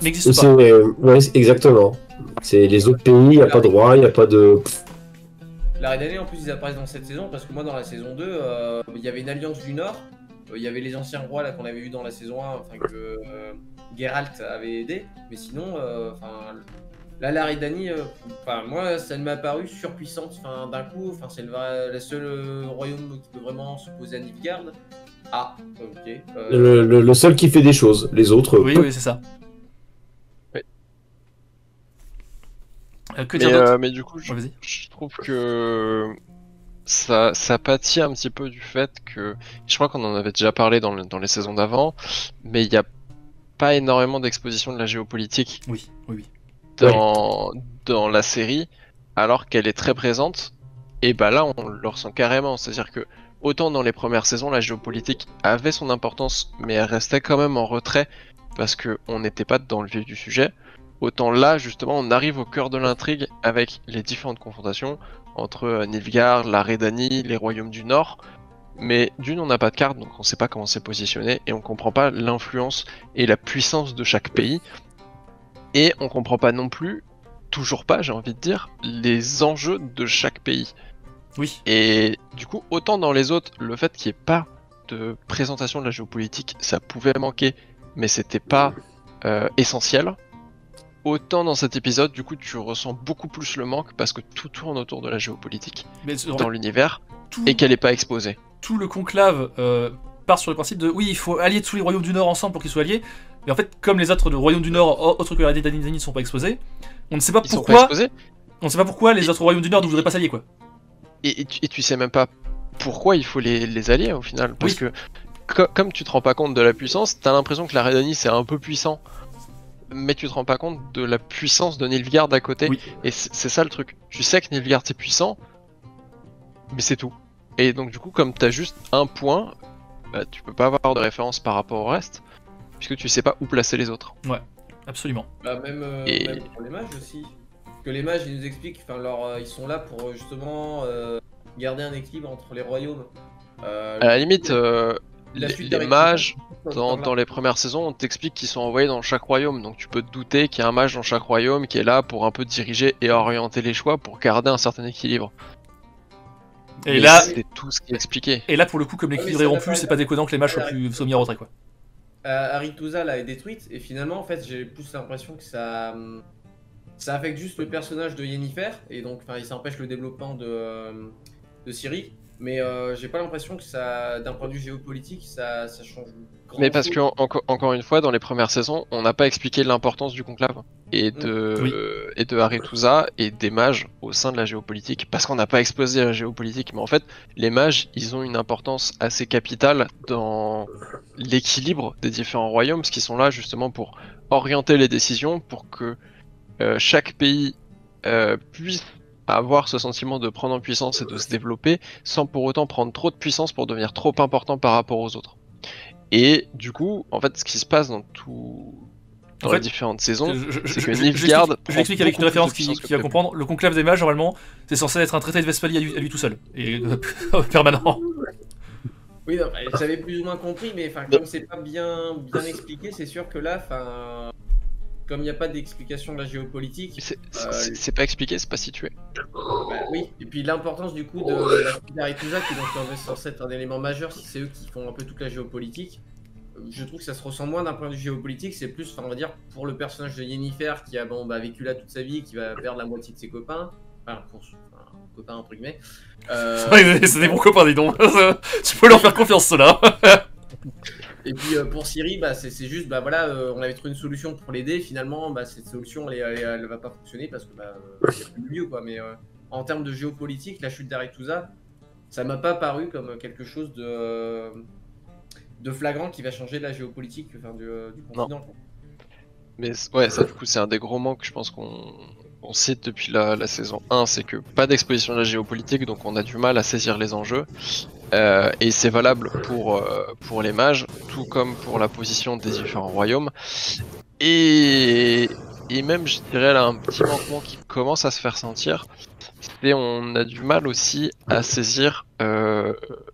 n'existe pas. Ouais, exactement. C'est les autres pays, il n'y a pas de roi, il n'y a pas de... La Redani, en plus, ils apparaissent dans cette saison, parce que moi, dans la saison 2, il y avait une alliance du Nord, il y avait les anciens rois là qu'on avait vu dans la saison 1, que Geralt avait aidé, mais sinon, là, la Redani, moi, ça m'a paru surpuissante, d'un coup, c'est la seule royaume qui peut vraiment s'opposer à Nilfgaard. Ah, ok. Le seul qui fait des choses, les autres... Oui, c'est ça. Oui. Que dire d'autre mais du coup, je trouve que ça pâtit un petit peu du fait que, je crois qu'on en avait déjà parlé dans les saisons d'avant, mais il n'y a pas énormément d'exposition de la géopolitique. Oui. Dans la série, alors qu'elle est très présente, et là on le ressent carrément, c'est-à-dire que autant dans les premières saisons la géopolitique avait son importance, mais elle restait quand même en retrait parce qu'on n'était pas dans le vif du sujet, autant là justement on arrive au cœur de l'intrigue avec les différentes confrontations entre Nilfgaard, la Redani, les royaumes du Nord, mais on n'a pas de carte, donc on sait pas comment c'est positionné, et on comprend pas l'influence et la puissance de chaque pays. Et on comprend pas non plus, toujours pas j'ai envie de dire, les enjeux de chaque pays. Oui. Et du coup, autant dans les autres, le fait qu'il n'y ait pas de présentation de la géopolitique, ça pouvait manquer, mais c'était pas essentiel. Autant dans cet épisode, du coup, tu ressens beaucoup plus le manque parce que tout tourne autour de la géopolitique dans l'univers et qu'elle n'est pas exposée. Tout le conclave part sur le principe de oui, il faut allier tous les royaumes du Nord ensemble pour qu'ils soient alliés. Mais en fait, comme les autres royaumes du Nord, autres que la Redani, ne sont pas exposés, on ne sait pas pourquoi. On ne sait pas pourquoi les autres royaumes du Nord ne voudraient pas s'allier, quoi. Et tu sais même pas pourquoi il faut les allier au final, parce que comme tu te rends pas compte de la puissance, t'as l'impression que la Redani c'est un peu puissant, mais tu te rends pas compte de la puissance de Nilfgaard à côté. Et c'est ça le truc. Tu sais que Nilfgaard c'est puissant, mais c'est tout. Et donc du coup, comme t'as juste un point, tu peux pas avoir de référence par rapport au reste, puisque tu sais pas où placer les autres. Ouais, absolument. Même pour les mages aussi. que les mages ils nous expliquent, enfin ils sont là pour justement garder un équilibre entre les royaumes. À la limite, les mages, dans dans les premières saisons, on t'explique qu'ils sont envoyés dans chaque royaume, donc tu peux te douter qu'il y a un mage dans chaque royaume qui est là pour un peu diriger et orienter les choix pour garder un certain équilibre. Et mais là, c'est tout ce qui est expliqué. et là, pour le coup, comme l'équilibre est rompu, c'est pas déconnant que les mages soient mis en retrait, quoi. Arethusa là est détruite et finalement en fait j'ai plus l'impression que ça affecte juste le personnage de Yennefer et donc enfin ça empêche le développement de Ciri, mais j'ai pas l'impression que ça, d'un point de vue géopolitique, ça change grand Mais parce chose. que encore une fois, dans les premières saisons, on n'a pas expliqué l'importance du conclave et de Arethusa et des mages au sein de la géopolitique, parce qu'on n'a pas exposé la géopolitique. Mais en fait, les mages, ils ont une importance assez capitale dans l'équilibre des différents royaumes, parce qu'ils sont là justement pour orienter les décisions, pour que chaque pays puisse avoir ce sentiment de prendre en puissance et de se développer, sans pour autant prendre trop de puissance pour devenir trop important par rapport aux autres. Et du coup, en fait, ce qui se passe dans les différentes saisons, c'est que Nilfgaard. Je l'explique avec une référence qui va comprendre. Le conclave des mages, normalement, c'est censé être un traité de Westphalie à lui tout seul. Et permanent. Oui, non, j'avais plus ou moins compris, mais comme c'est pas bien expliqué, c'est sûr que là, comme il n'y a pas d'explication de la géopolitique. C'est pas expliqué, c'est pas situé. Bah, oui, et puis l'importance du coup de la chute d'Arethusa, qui est censé être un élément majeur si c'est eux qui font un peu toute la géopolitique. Je trouve que ça se ressent moins d'un point de vue géopolitique, c'est plus, on va dire, pour le personnage de Yennefer qui a vécu là toute sa vie, qui va perdre la moitié de ses copains. Enfin, copains entre guillemets. C'est des bons copains, dis donc. Tu peux leur faire confiance, ceux-là. Et puis pour Ciri, c'est juste, on avait trouvé une solution pour l'aider. Finalement, cette solution, elle va pas fonctionner parce que il y a plus de milieu, quoi. Mais en termes de géopolitique, la chute d'Arethusa, ça m'a pas paru comme quelque chose de flagrant qui va changer la géopolitique, du continent. Mais ouais, ça du coup, c'est un des gros manques, je pense qu'on cite depuis la saison 1, c'est que pas d'exposition de la géopolitique, donc on a du mal à saisir les enjeux. Et c'est valable pour les mages, tout comme pour la position des différents royaumes. Et même, je dirais, là, un petit manquement qui commence à se faire sentir, c'est on a du mal aussi à saisir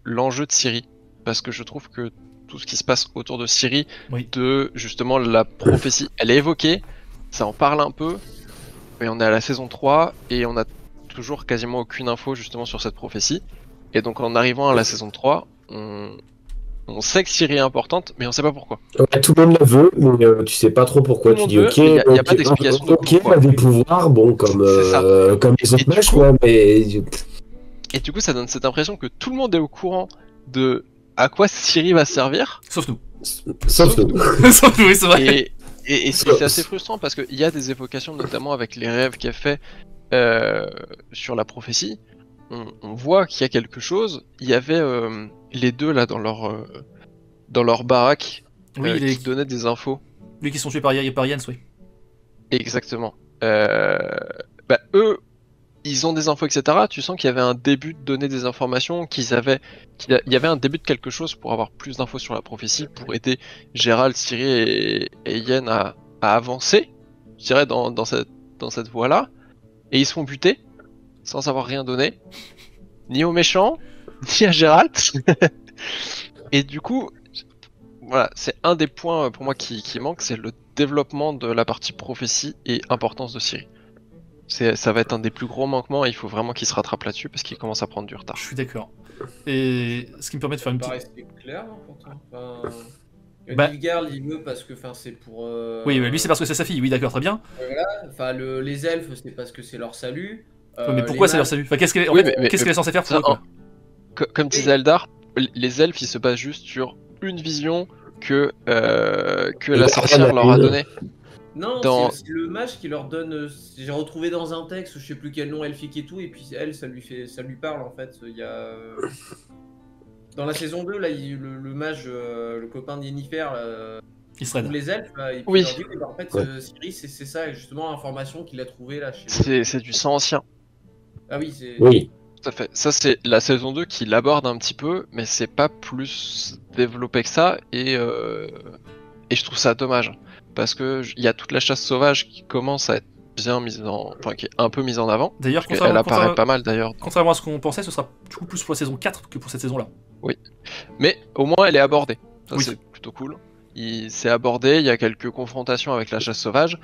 l'enjeu de Ciri. Parce que je trouve que tout ce qui se passe autour de Ciri, de justement la prophétie, elle est évoquée, ça en parle un peu, et on est à la saison 3, et on a toujours quasiment aucune info justement sur cette prophétie. Et donc en arrivant à la saison 3, on sait que Ciri est importante, mais on sait pas pourquoi. Ouais, tout le monde la veut, mais tu sais pas trop pourquoi. Tu dis ok, il y a pas d'explication. Ok, elle a des pouvoirs, bon, comme les autres mages, quoi, mais... Et du coup, ça donne cette impression que tout le monde est au courant de à quoi Ciri va servir. Sauf nous. Sauf nous. Sauf nous, oui, c'est vrai. Et c'est assez frustrant parce qu'il y a des évocations, notamment avec les rêves qu'elle fait sur la prophétie. On voit qu'il y a quelque chose. Il y avait les deux là dans leur baraque qui donnaient des infos. Oui, qui sont tués par Jens, oui. Exactement. Eux, ils ont des infos, etc. Tu sens qu'il y avait un début de donner des informations, qu'il y avait un début de quelque chose pour avoir plus d'infos sur la prophétie, pour aider Gérald, Ciri et Yen à avancer, je dirais, dans cette voie-là. Et ils se font buter, sans avoir rien donné, ni aux méchants, ni à Gérald. Et du coup, voilà, c'est un des points pour moi qui manque, c'est le développement de la partie prophétie et importance de Ciri. Ça va être un des plus gros manquements et il faut vraiment qu'il se rattrape là-dessus parce qu'il commence à prendre du retard. Je suis d'accord. Et ce qui me permet de faire une petite... C'est clair, pourtant. Nilfgaard, il veut parce que c'est pour... Oui, mais lui c'est parce que c'est sa fille, oui d'accord, très bien. Voilà, les elfes c'est parce que c'est leur salut. Mais pourquoi c'est leur salut? Qu'est-ce qu'elle est censée faire pour eux, quoi? Comme disait Eldar, les elfes ils se basent juste sur une vision que la sorcière leur a donnée. Non, c'est le mage qui leur donne. J'ai retrouvé dans un texte, je sais plus quel nom elfique et tout, et puis elle, ça lui parle en fait. Il y a dans la saison 2 là, le mage, le copain d'Yennefer, Israël. Les elfes, là, et puis oui. leur dit, en fait, Ciri, c'est ça justement l'information qu'il a trouvée là. C'est du sang ancien. Ah oui, c'est. Oui. Tout à fait. Ça c'est la saison 2 qui l'aborde un petit peu, mais c'est pas plus développé que ça, et je trouve ça dommage. Parce que il y a toute la chasse sauvage qui commence à être bien mise enfin qui est un peu mise en avant. D'ailleurs, Parce qu'elle apparaît pas mal d'ailleurs. contrairement à ce qu'on pensait, ce sera du coup plus pour la saison 4 que pour cette saison-là. Mais au moins elle est abordée. Ça Oui. c'est plutôt cool. C'est abordé, il y a quelques confrontations avec la chasse sauvage.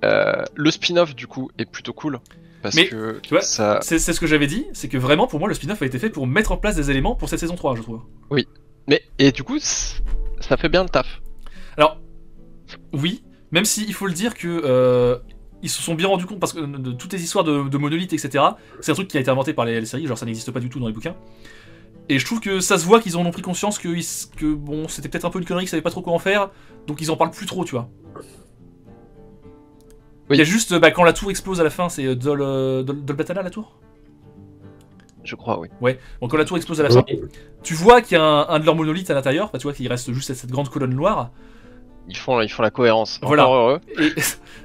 Le spin-off du coup est plutôt cool. Parce Mais, que tu vois, ça. C'est ce que j'avais dit, c'est que vraiment pour moi le spin-off a été fait pour mettre en place des éléments pour cette saison 3, je trouve. Mais et du coup ça fait bien le taf. Alors, oui, même si il faut le dire que ils se sont bien rendus compte parce que de toutes les histoires de monolithes, etc., c'est un truc qui a été inventé par les séries, genre ça n'existe pas du tout dans les bouquins. Et je trouve que ça se voit qu'ils en ont pris conscience que bon, c'était peut-être un peu une connerie, qu'ils savaient pas trop quoi en faire, donc ils en parlent plus trop, tu vois. Oui. Il y a juste quand la tour explose à la fin, c'est Dolbatana la tour. Je crois, oui. Bon, quand la tour explose à la fin, Oui. tu vois qu'il y a un de leurs monolithes à l'intérieur, tu vois qu'il reste juste cette grande colonne noire. Ils font la cohérence. Voilà. Encore heureux.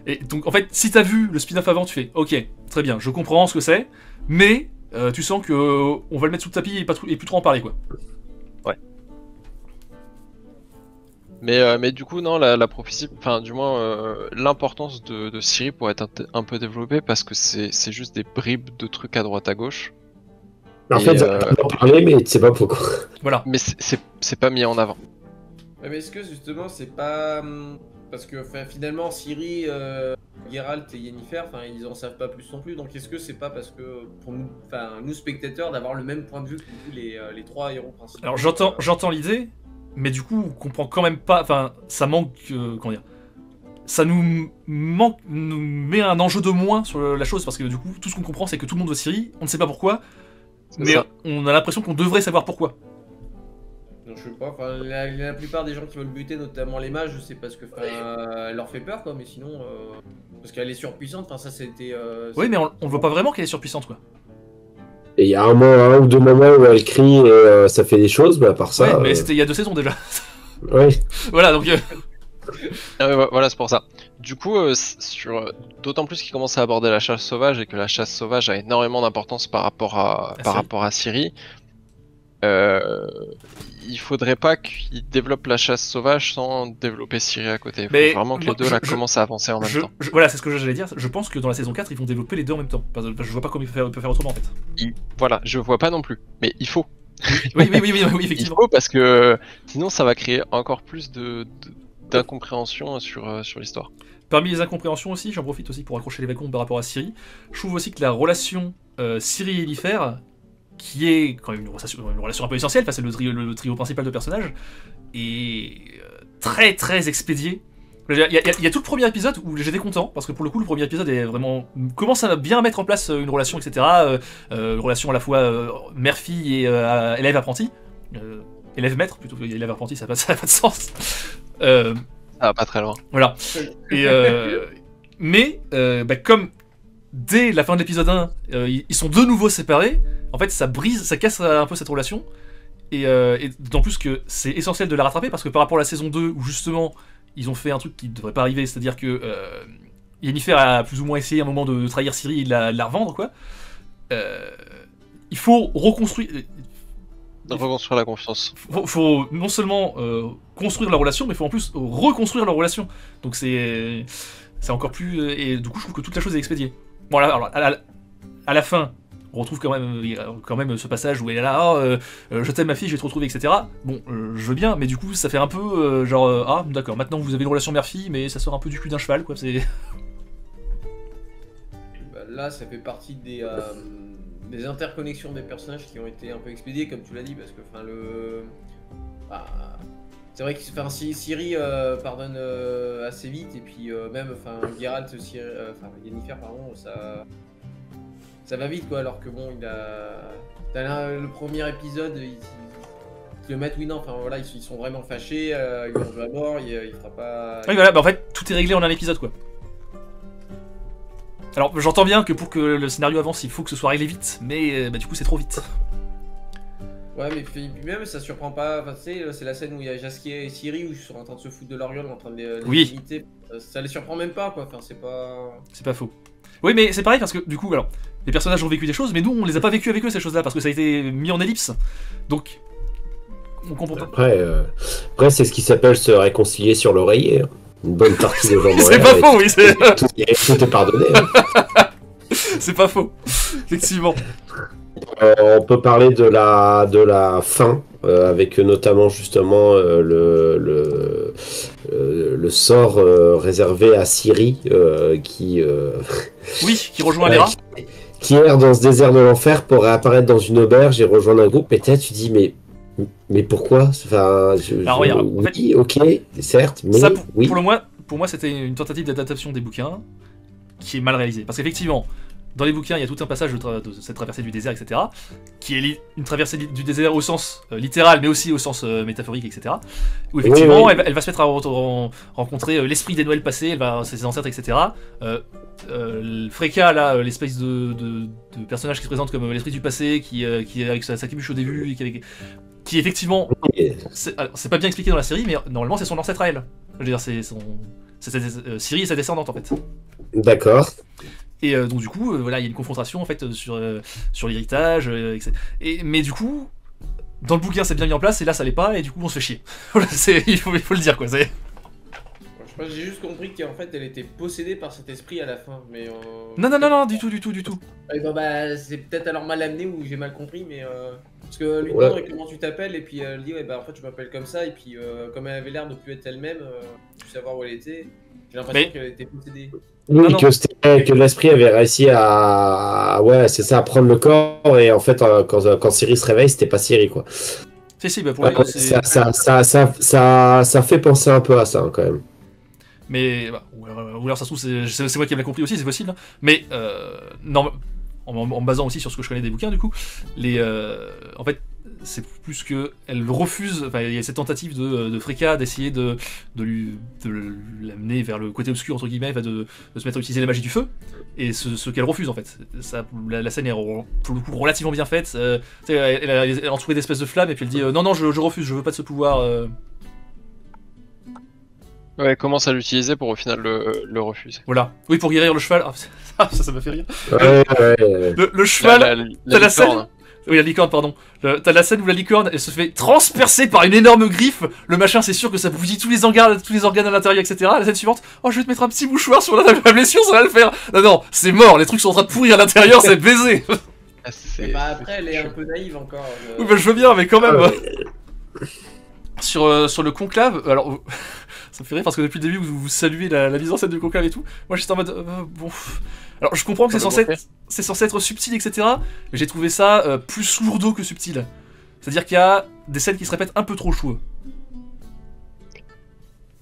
Et donc en fait, si t'as vu le spin-off avant, tu fais ok, très bien, je comprends ce que c'est, mais tu sens que on va le mettre sous le tapis et plus trop en parler quoi. Mais du coup, non, la prophétie, enfin, du moins, l'importance de Ciri pourrait être un peu développée parce que c'est juste des bribes de trucs à droite à gauche. En Et, fait, ça va en parler, mais tu sais pas pourquoi. Voilà. Mais c'est pas mis en avant. Ouais, mais est-ce que justement c'est pas parce que finalement Ciri, Geralt et Yennefer, ils en savent pas plus non plus. Donc est-ce que c'est pas parce que pour nous, nous spectateurs, d'avoir le même point de vue que tous les trois héros principaux. Alors j'entends l'idée, mais du coup on comprend quand même pas. Enfin, ça manque. Comment dire. Ça nous met un enjeu de moins sur la chose parce que du coup tout ce qu'on comprend c'est que tout le monde veut Ciri, on ne sait pas pourquoi, mais ça. on a l'impression qu'on devrait savoir pourquoi. Donc, je sais pas, la plupart des gens qui veulent buter, notamment les mages, c'est parce que elle leur fait peur quoi, mais sinon parce qu'elle est surpuissante, ça c'était. Oui, mais on voit pas vraiment qu'elle est surpuissante quoi. Et il y a un ou deux moments où elle crie et ça fait des choses, mais à part ça. Ouais, mais c'était il y a 2 saisons déjà. Ouais. Voilà donc. Ah ouais, voilà, c'est pour ça. Du coup, d'autant plus qu'il commence à aborder la chasse sauvage et que la chasse sauvage a énormément d'importance par rapport à Ciri. Il faudrait pas qu'il développe la chasse sauvage sans développer Ciri à côté. Il faut Mais vraiment que les deux commencent à avancer en même temps. Voilà, c'est ce que j'allais dire. Je pense que dans la saison 4, ils vont développer les deux en même temps. Parce que je vois pas comment ils peuvent faire autrement en fait. Voilà, je vois pas non plus. Mais il faut. Oui, Il effectivement. faut parce que sinon ça va créer encore plus d'incompréhension sur l'histoire. Parmi les incompréhensions aussi, j'en profite aussi pour accrocher les wagons par rapport à Ciri. Je trouve aussi que la relation Ciri et Yennefer, qui est quand même une relation un peu essentielle, c'est le trio principal de personnages, est très très expédié. Il y a tout le premier épisode où j'étais content, parce que pour le coup le premier épisode est vraiment commence à bien mettre en place une relation, etc. Une relation à la fois mère-fille et élève-apprenti. Élève-maître, plutôt que élève-apprenti, ça n'a pas de sens. Ça va pas très loin. Voilà. Et mais comme dès la fin de l'épisode 1, ils sont de nouveau séparés, en fait ça casse un peu cette relation. Et d'autant plus que c'est essentiel de la rattraper parce que par rapport à la saison 2 où justement ils ont fait un truc qui ne devrait pas arriver, c'est-à-dire que Yennefer a plus ou moins essayé à un moment de trahir Ciri et de la revendre quoi. Il faut reconstruire. Reconstruire la confiance. Faut non seulement construire la relation, mais il faut en plus reconstruire leur relation. Donc c'est encore plus. Et du coup, je trouve que toute la chose est expédiée. Bon, alors, à la fin, on retrouve quand même ce passage où elle est là, je t'aime ma fille, je vais te retrouver, etc. Bon, je veux bien, mais du coup, ça fait un peu ah, d'accord, maintenant vous avez une relation mère-fille, mais ça sort un peu du cul d'un cheval, quoi. C'est. Là, ça fait partie des interconnexions des personnages qui ont été un peu expédiées, comme tu l'as dit, parce que c'est vrai que Ciri pardonne assez vite, et puis même Geralt, Yennefer, pardon, ça va vite quoi, alors que bon, le premier épisode, ils le mettent, oui, non, ils sont vraiment fâchés, ils vont jouer à mort, il fera pas. Oui, voilà, en fait, tout est réglé en un épisode, quoi. Alors, j'entends bien que pour que le scénario avance, il faut que ce soit réglé vite, mais du coup, c'est trop vite. Ouais, mais puis même, ça surprend pas. C'est la scène où il y a Jaskier et Ciri où ils sont en train de se foutre de leur gueule, en train de les imiter. Ça les surprend même pas, quoi. C'est pas. C'est pas faux. Oui, mais c'est pareil parce que du coup, alors, les personnages ont vécu des choses, mais nous, on les a pas vécues avec eux, ces choses-là, parce que ça a été mis en ellipse. Donc, on comprend pas. Après c'est ce qui s'appelle se réconcilier sur l'oreiller. Une bonne partie des gens C'est mourir. pas faux, oui, Tout est pardonné. Hein. c'est pas faux. Effectivement. On peut parler de la fin, avec notamment justement le sort réservé à Ciri, qui, Oui, qui rejoint ouais, Lera. qui erre dans ce désert de l'enfer pour réapparaître dans une auberge et rejoindre un groupe. Et peut-être tu dis, mais pourquoi? Enfin, Alors, regarde, en oui, ok, certes, mais Ça, oui. pour moi, c'était une tentative d'adaptation des bouquins qui est mal réalisée. Parce qu'effectivement, dans les bouquins, il y a tout un passage de cette traversée du désert, etc., qui est une traversée du désert au sens littéral, mais aussi au sens métaphorique, etc., où effectivement, Oui. elle va se mettre à rencontrer l'esprit des Noëls passés, ses ancêtres, etc. Freka, là, l'espèce de personnage qui se présente comme l'esprit du passé, qui est avec sa capuche au début, et qui effectivement, c'est pas bien expliqué dans la série, mais normalement, c'est son ancêtre à elle. Je veux dire, Ciri est sa descendante, en fait. D'accord. Et donc du coup, voilà, il y a une confrontation en fait sur l'héritage, etc. Mais du coup, dans le bouquin c'est bien mis en place, et là ça l'est pas, et du coup on se fait chier. Voilà, il faut le dire quoi. Je crois que j'ai juste compris qu'en fait elle était possédée par cet esprit à la fin, mais... Non, du tout. Et bah c'est peut-être alors mal amené ou j'ai mal compris, mais... Parce que lui Ouais. demande comment tu t'appelles, et puis elle dit ouais bah en fait je m'appelle comme ça, et puis comme elle avait l'air de plus être elle-même, plus savoir où elle était, j'ai l'impression Mais- qu'elle était possédée. Oui, Non. que l'esprit avait réussi ouais, c'est ça, à prendre le corps, et en fait, quand Ciri se réveille, c'était pas Ciri, quoi. Si, bah pour Ouais, elle, c'est... ça fait penser un peu à ça, hein, quand même. Mais... Bah, ou alors ça se trouve c'est moi qui l'ai compris aussi, c'est possible. Hein. Mais, non, en me basant aussi sur ce que je connais des bouquins du coup, en fait... C'est plus que elle refuse. Enfin, il y a cette tentative de Freka d'essayer de l'amener vers le côté obscur entre guillemets, de se mettre à utiliser la magie du feu. Et ce qu'elle refuse en fait. La scène est pour le coup relativement bien faite. Elle est entourée d'espèces de flammes et puis elle dit non je refuse, je veux pas de ce pouvoir. Ouais, elle commence à l'utiliser pour au final le refuser. Voilà. Oui, pour guérir le cheval. Ah, ça m'a fait rire. Ouais. Le cheval. t'as la licorne. scène. Oui, la licorne, pardon. T'as la scène où la licorne, elle se fait transpercer par une énorme griffe. Le machin, c'est sûr que ça bousille tous les organes à l'intérieur, etc. La scène suivante, oh, je vais te mettre un petit mouchoir sur la blessure, ça va le faire. Non, c'est mort, les trucs sont en train de pourrir à l'intérieur, c'est baisé. Ah, Mais bah après elle est un peu naïve encore. Oui, bah je veux bien, mais quand même. Ah, Sur le conclave, alors ça me fait rire parce que depuis le début vous saluez la mise en scène du conclave et tout. Moi j'étais en mode bon. Alors je comprends que c'est censé être subtil, etc. Mais j'ai trouvé ça plus lourdeau que subtil. C'est-à-dire qu'il y a des scènes qui se répètent un peu trop choueux.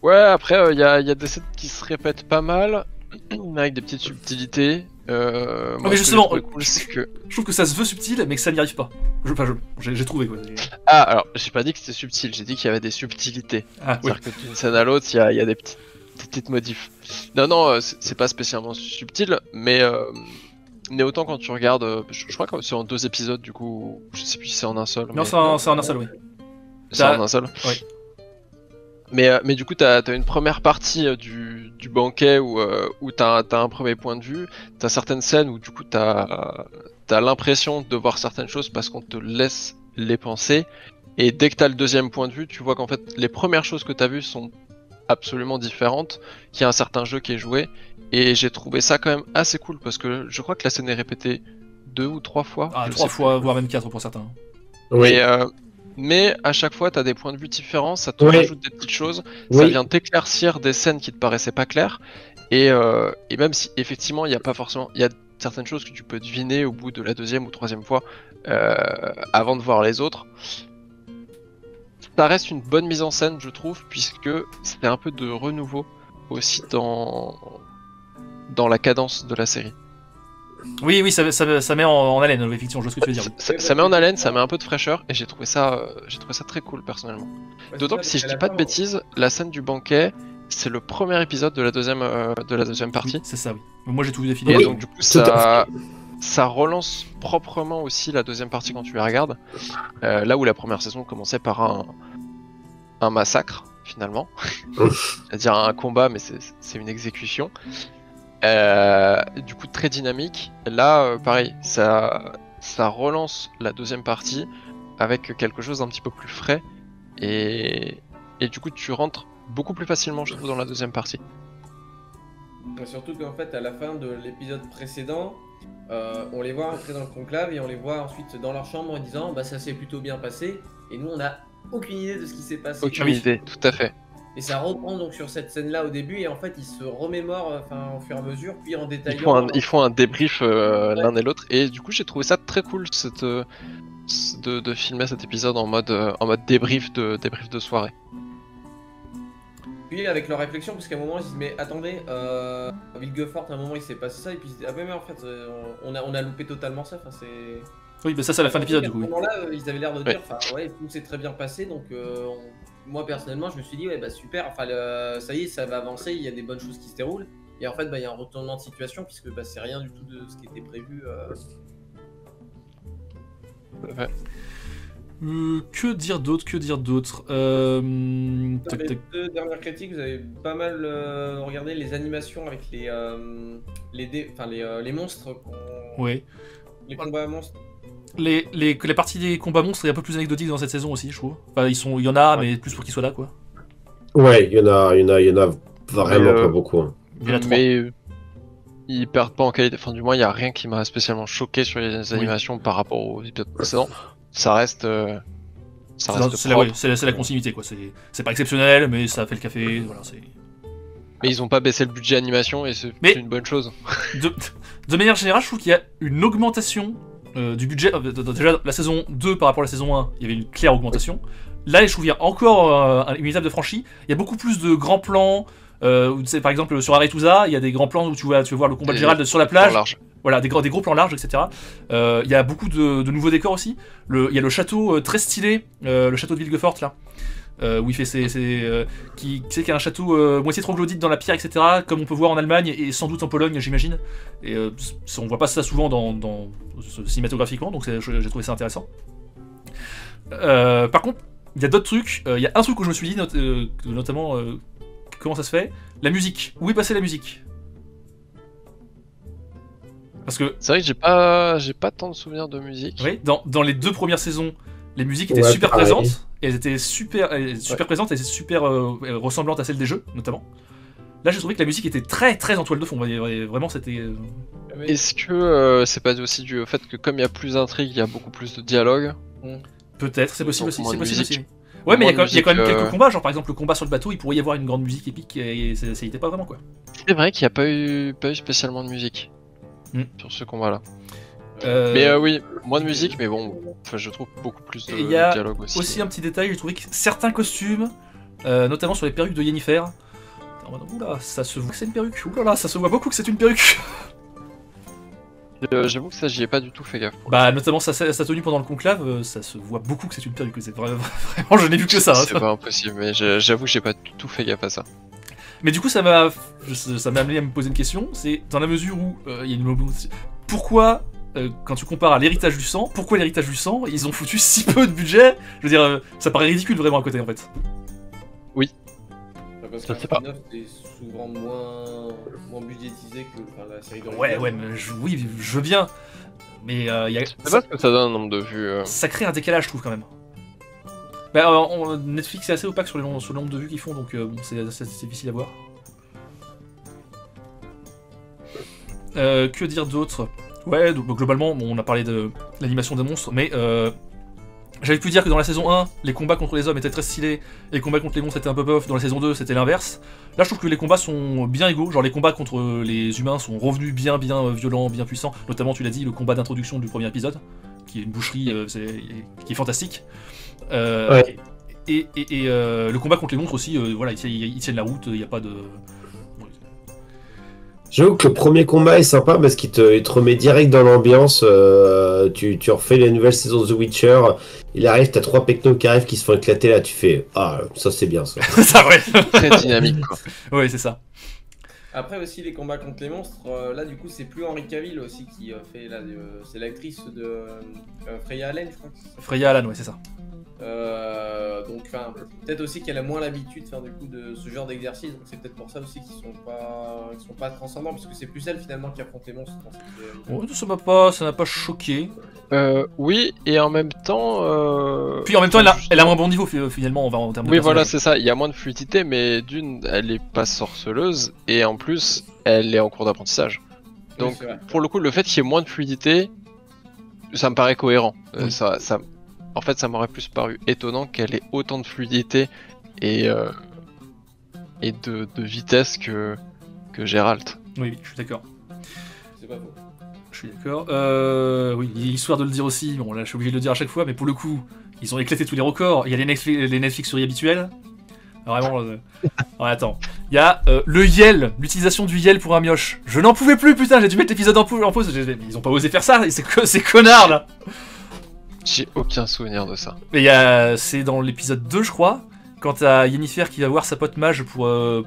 Ouais, après, il y a des scènes qui se répètent pas mal, avec des petites subtilités. Moi, mais ce que justement, j'ai trouvé cool, c'est que... Je trouve que ça se veut subtil, mais que ça n'y arrive pas. J'ai trouvé quoi. Ah, alors, j'ai pas dit que c'était subtil, j'ai dit qu'il y avait des subtilités. Ah oui. C'est-à-dire que d'une scène à l'autre, il y a des petites modifs. Non, c'est pas spécialement subtil, mais autant quand tu regardes, je crois que c'est en 2 épisodes, du coup, je sais plus si c'est en un seul. Non, mais... c'est en un seul, oui. C'est en un seul. Oui. Mais du coup, t'as une première partie du banquet où t'as un premier point de vue. T'as certaines scènes où du coup t'as l'impression de voir certaines choses parce qu'on te laisse les penser. Et dès que t'as le deuxième point de vue, tu vois qu'en fait les premières choses que t'as vues sont absolument différentes, qu'il y a un certain jeu qui est joué. Et j'ai trouvé ça quand même assez cool parce que je crois que la scène est répétée 2 ou 3 fois. Ah, je 3 sais fois, voire même 4 pour certains. Oui. Mais à chaque fois, t'as des points de vue différents, ça te Oui. rajoute des petites choses, ça Oui. vient t'éclaircir des scènes qui te paraissaient pas claires, et même si effectivement, il y a pas forcément, il y a certaines choses que tu peux deviner au bout de la 2e ou 3e fois avant de voir les autres. Ça reste une bonne mise en scène, je trouve, puisque c'est un peu de renouveau aussi dans la cadence de la série. Oui, ça met en haleine, effectivement, je vois ce que tu veux dire. Ça met en haleine, ça met un peu de fraîcheur, et j'ai trouvé ça très cool personnellement. D'autant que si je dis pas de bêtises, la scène du banquet, c'est le premier épisode de la deuxième partie. Oui, c'est ça, oui. Moi j'ai tout vu défiler. Et Oui, donc du coup tout à ça relance proprement aussi la deuxième partie quand tu la regardes. Là où la première saison commençait par un massacre finalement. C'est-à-dire un combat mais c'est une exécution. Du coup très dynamique. Là pareil, ça relance la deuxième partie avec quelque chose d'un petit peu plus frais. Et du coup tu rentres beaucoup plus facilement, je trouve, dans la deuxième partie. Surtout qu'en fait, à la fin de l'épisode précédent, on les voit entrer dans le conclave et on les voit ensuite dans leur chambre en disant bah ça s'est plutôt bien passé. Et nous, on n'a aucune idée de ce qui s'est passé. Aucune idée, tout à fait. Et ça reprend donc sur cette scène-là au début et en fait, ils se remémorent au fur et à mesure, puis en détaillant. Ils font un débrief l'un et l'autre. Et du coup, j'ai trouvé ça très cool de filmer cet épisode en mode débrief de soirée. Puis avec leur réflexion, parce qu'à un moment ils se disent mais attendez, Vilgefort, à un moment il s'est passé ça, et puis ils se disent ah mais en fait on a loupé totalement ça, enfin c'est... Oui, bah ça c'est à la fin de l'épisode du coup. À ce moment-là, ils avaient l'air de dire ouais tout s'est très bien passé, donc moi personnellement je me suis dit ouais bah super, enfin ça y est ça va avancer, il y a des bonnes choses qui se déroulent, et en fait bah il y a un retournement de situation puisque bah c'est rien du tout de ce qui était prévu. Ouais. Que dire d'autre Dans les deux dernières critiques, vous avez pas mal regardé les animations avec les monstres, Oui. les combats à monstres. Les parties des combats monstres est un peu plus anecdotique dans cette saison aussi, je trouve. Enfin, il y en a, mais plus pour qu'ils soient là, quoi. Ouais, il y en a vraiment pas beaucoup. Hein. Il y en a 3. Mais ils perdent pas en qualité. Enfin, du moins, il y a rien qui m'a spécialement choqué sur les animations par rapport aux épisodes précédents. Ça reste. C'est la continuité, quoi. C'est pas exceptionnel, mais ça fait le café. Voilà, mais ils ont pas baissé le budget animation et c'est une bonne chose. De manière générale, je trouve qu'il y a une augmentation du budget. Déjà, la saison 2 par rapport à la saison 1, il y avait une claire augmentation. Là, je trouve qu'il y a encore une étape de franchie. Il y a beaucoup plus de grands plans. Par exemple, sur Aretusa, il y a des grands plans où tu vas voir le combat de Gérald sur la plage. Voilà, des gros plans larges, etc. Il y a beaucoup de nouveaux décors aussi. Il y a le château très stylé, le château de Vilgefort, là, où il fait qui a un château moitié troglodyte dans la pierre, etc. Comme on peut voir en Allemagne et sans doute en Pologne, j'imagine. Et on voit pas ça souvent cinématographiquement, donc j'ai trouvé ça intéressant. Par contre, il y a d'autres trucs. Il y a un truc où je me suis dit, notamment, comment ça se fait. La musique. Où est passée la musique ? Parce que c'est vrai que j'ai pas tant de souvenirs de musique. Oui, dans les 2 premières saisons, les musiques étaient super présentes, et elles étaient super présentes, et super ressemblantes à celles des jeux, notamment. Là, j'ai trouvé que la musique était très très en toile de fond. Vraiment, c'était. Est-ce que c'est pas aussi dû au fait que comme il y a plus d'intrigue, il y a beaucoup plus de dialogue? Peut-être, c'est possible aussi. Ouais, mais il y a quand même quelques combats, genre par exemple le combat sur le bateau, il pourrait y avoir une grande musique épique, et ça y était pas vraiment, quoi. C'est vrai qu'il n'y a pas eu spécialement de musique. Sur ce combat-là. Oui, moins de musique, mais bon, je trouve beaucoup plus de dialogue aussi. Aussi un petit détail, j'ai trouvé que certains costumes, notamment sur les perruques de Yennefer, oula, ça se voit que c'est une perruque, oulala, ça se voit beaucoup que c'est une perruque. J'avoue que ça, j'y ai pas du tout fait gaffe. Bah, notamment sa tenue pendant le conclave, ça se voit beaucoup que c'est une perruque, c'est vraiment, je n'ai vu que ça. C'est pas impossible, mais j'avoue que j'ai pas du tout fait gaffe à ça. Mais du coup, ça m'a amené à me poser une question, c'est dans la mesure où il y a une... Pourquoi, quand tu compares à l'héritage du sang, pourquoi l'héritage du sang, ils ont foutu si peu de budget? Je veux dire, ça paraît ridicule vraiment à côté, en fait. Oui. Parce que c'est souvent moins budgétisé que la série d'origine. Ouais, mais je veux bien. Mais il y a... C'est pas ce que ça donne un nombre de vues. Ça crée un décalage, je trouve, quand même. Bah, Netflix est assez opaque sur le nombre de vues qu'ils font, donc bon, c'est difficile à voir. Que dire d'autre? Ouais, donc globalement, on a parlé de l'animation des monstres, mais j'avais pu dire que dans la saison 1, les combats contre les hommes étaient très stylés, et les combats contre les monstres étaient un peu bof. Dans la saison 2, c'était l'inverse. Là, je trouve que les combats sont bien égaux, genre les combats contre les humains sont revenus bien violents, bien puissants, notamment, tu l'as dit, le combat d'introduction du premier épisode, qui est une boucherie qui est fantastique. Ouais. Et le combat contre les monstres aussi, voilà, ils tiennent la route, il n'y a pas de... J'avoue que le premier combat est sympa parce qu'il te remet direct dans l'ambiance. Tu refais les nouvelles saisons de The Witcher. Il arrive, t'as 3 pecnos qui arrivent qui se font éclater là. Tu fais ah, ça c'est bien ça. Ça, ouais. Très dynamique, quoi. Ouais, c'est ça. Après aussi les combats contre les monstres, là du coup c'est plus Henry Cavill aussi qui fait là, c'est l'actrice de Freya Allan, je crois. Freya Allan, ouais, c'est ça. Donc peut-être aussi qu'elle a moins l'habitude du coup de ce genre d'exercice, donc c'est peut-être pour ça aussi qu'ils sont pas transcendants, parce que c'est plus elle finalement qui affronte les monstres. Ouais, ça m'a pas choqué. Oui, et en même temps. Puis en même temps, elle a un bon niveau finalement en termes de Oui, voilà, personnage. c'est ça. Il y a moins de fluidité, mais d'une, elle est pas sorceleuse, et en plus, elle est en cours d'apprentissage. Donc, Oui, c'est vrai. pour le coup, le fait qu'il y ait moins de fluidité, ça me paraît cohérent. Oui. En fait, ça m'aurait plus paru étonnant qu'elle ait autant de fluidité et de vitesse que Geralt. Oui, je suis d'accord. C'est pas faux. Je suis d'accord. Oui, histoire de le dire aussi, bon là je suis obligé de le dire à chaque fois, mais pour le coup, ils ont éclaté tous les records. Il y a les Netflix souris habituels. Vraiment. Alors, attends. Il y a le Yell, l'utilisation du Yell pour un mioche. Je n'en pouvais plus, putain, j'ai dû mettre l'épisode en pause. Ils ont pas osé faire ça, ces connards là. J'ai aucun souvenir de ça. Mais c'est dans l'épisode 2, je crois, quand t'as Yennefer qui va voir sa pote mage pour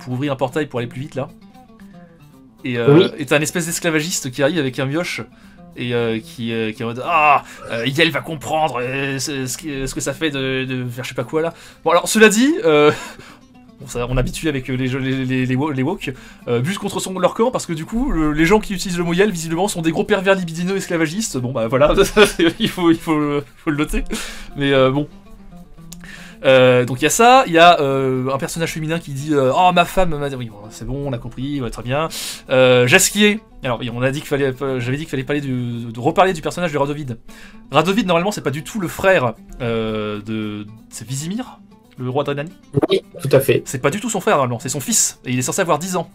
ouvrir un portail pour aller plus vite là. Et Oui. t'as un espèce d'esclavagiste qui arrive avec un mioche et qui est en mode Yel va comprendre ce que ça fait de faire je sais pas quoi là. Bon alors cela dit, bon, ça, on habitue avec les woke, bus contre leur camp parce que du coup les gens qui utilisent le mot Yel visiblement sont des gros pervers libidineux esclavagistes. Bon bah voilà, il faut le noter. Mais bon. Donc il y a ça, il y a un personnage féminin qui dit oh ma femme m'a dit oui bon, c'est bon on a compris ouais, très bien. Jasquier, alors oui, on a dit qu'il fallait, j'avais dit qu'il fallait parler de reparler du personnage de Radovid. Radovid normalement c'est pas du tout le frère c'est Vizimir, le roi de Rhénanie. Oui, tout à fait. C'est pas du tout son frère normalement, c'est son fils et il est censé avoir 10 ans.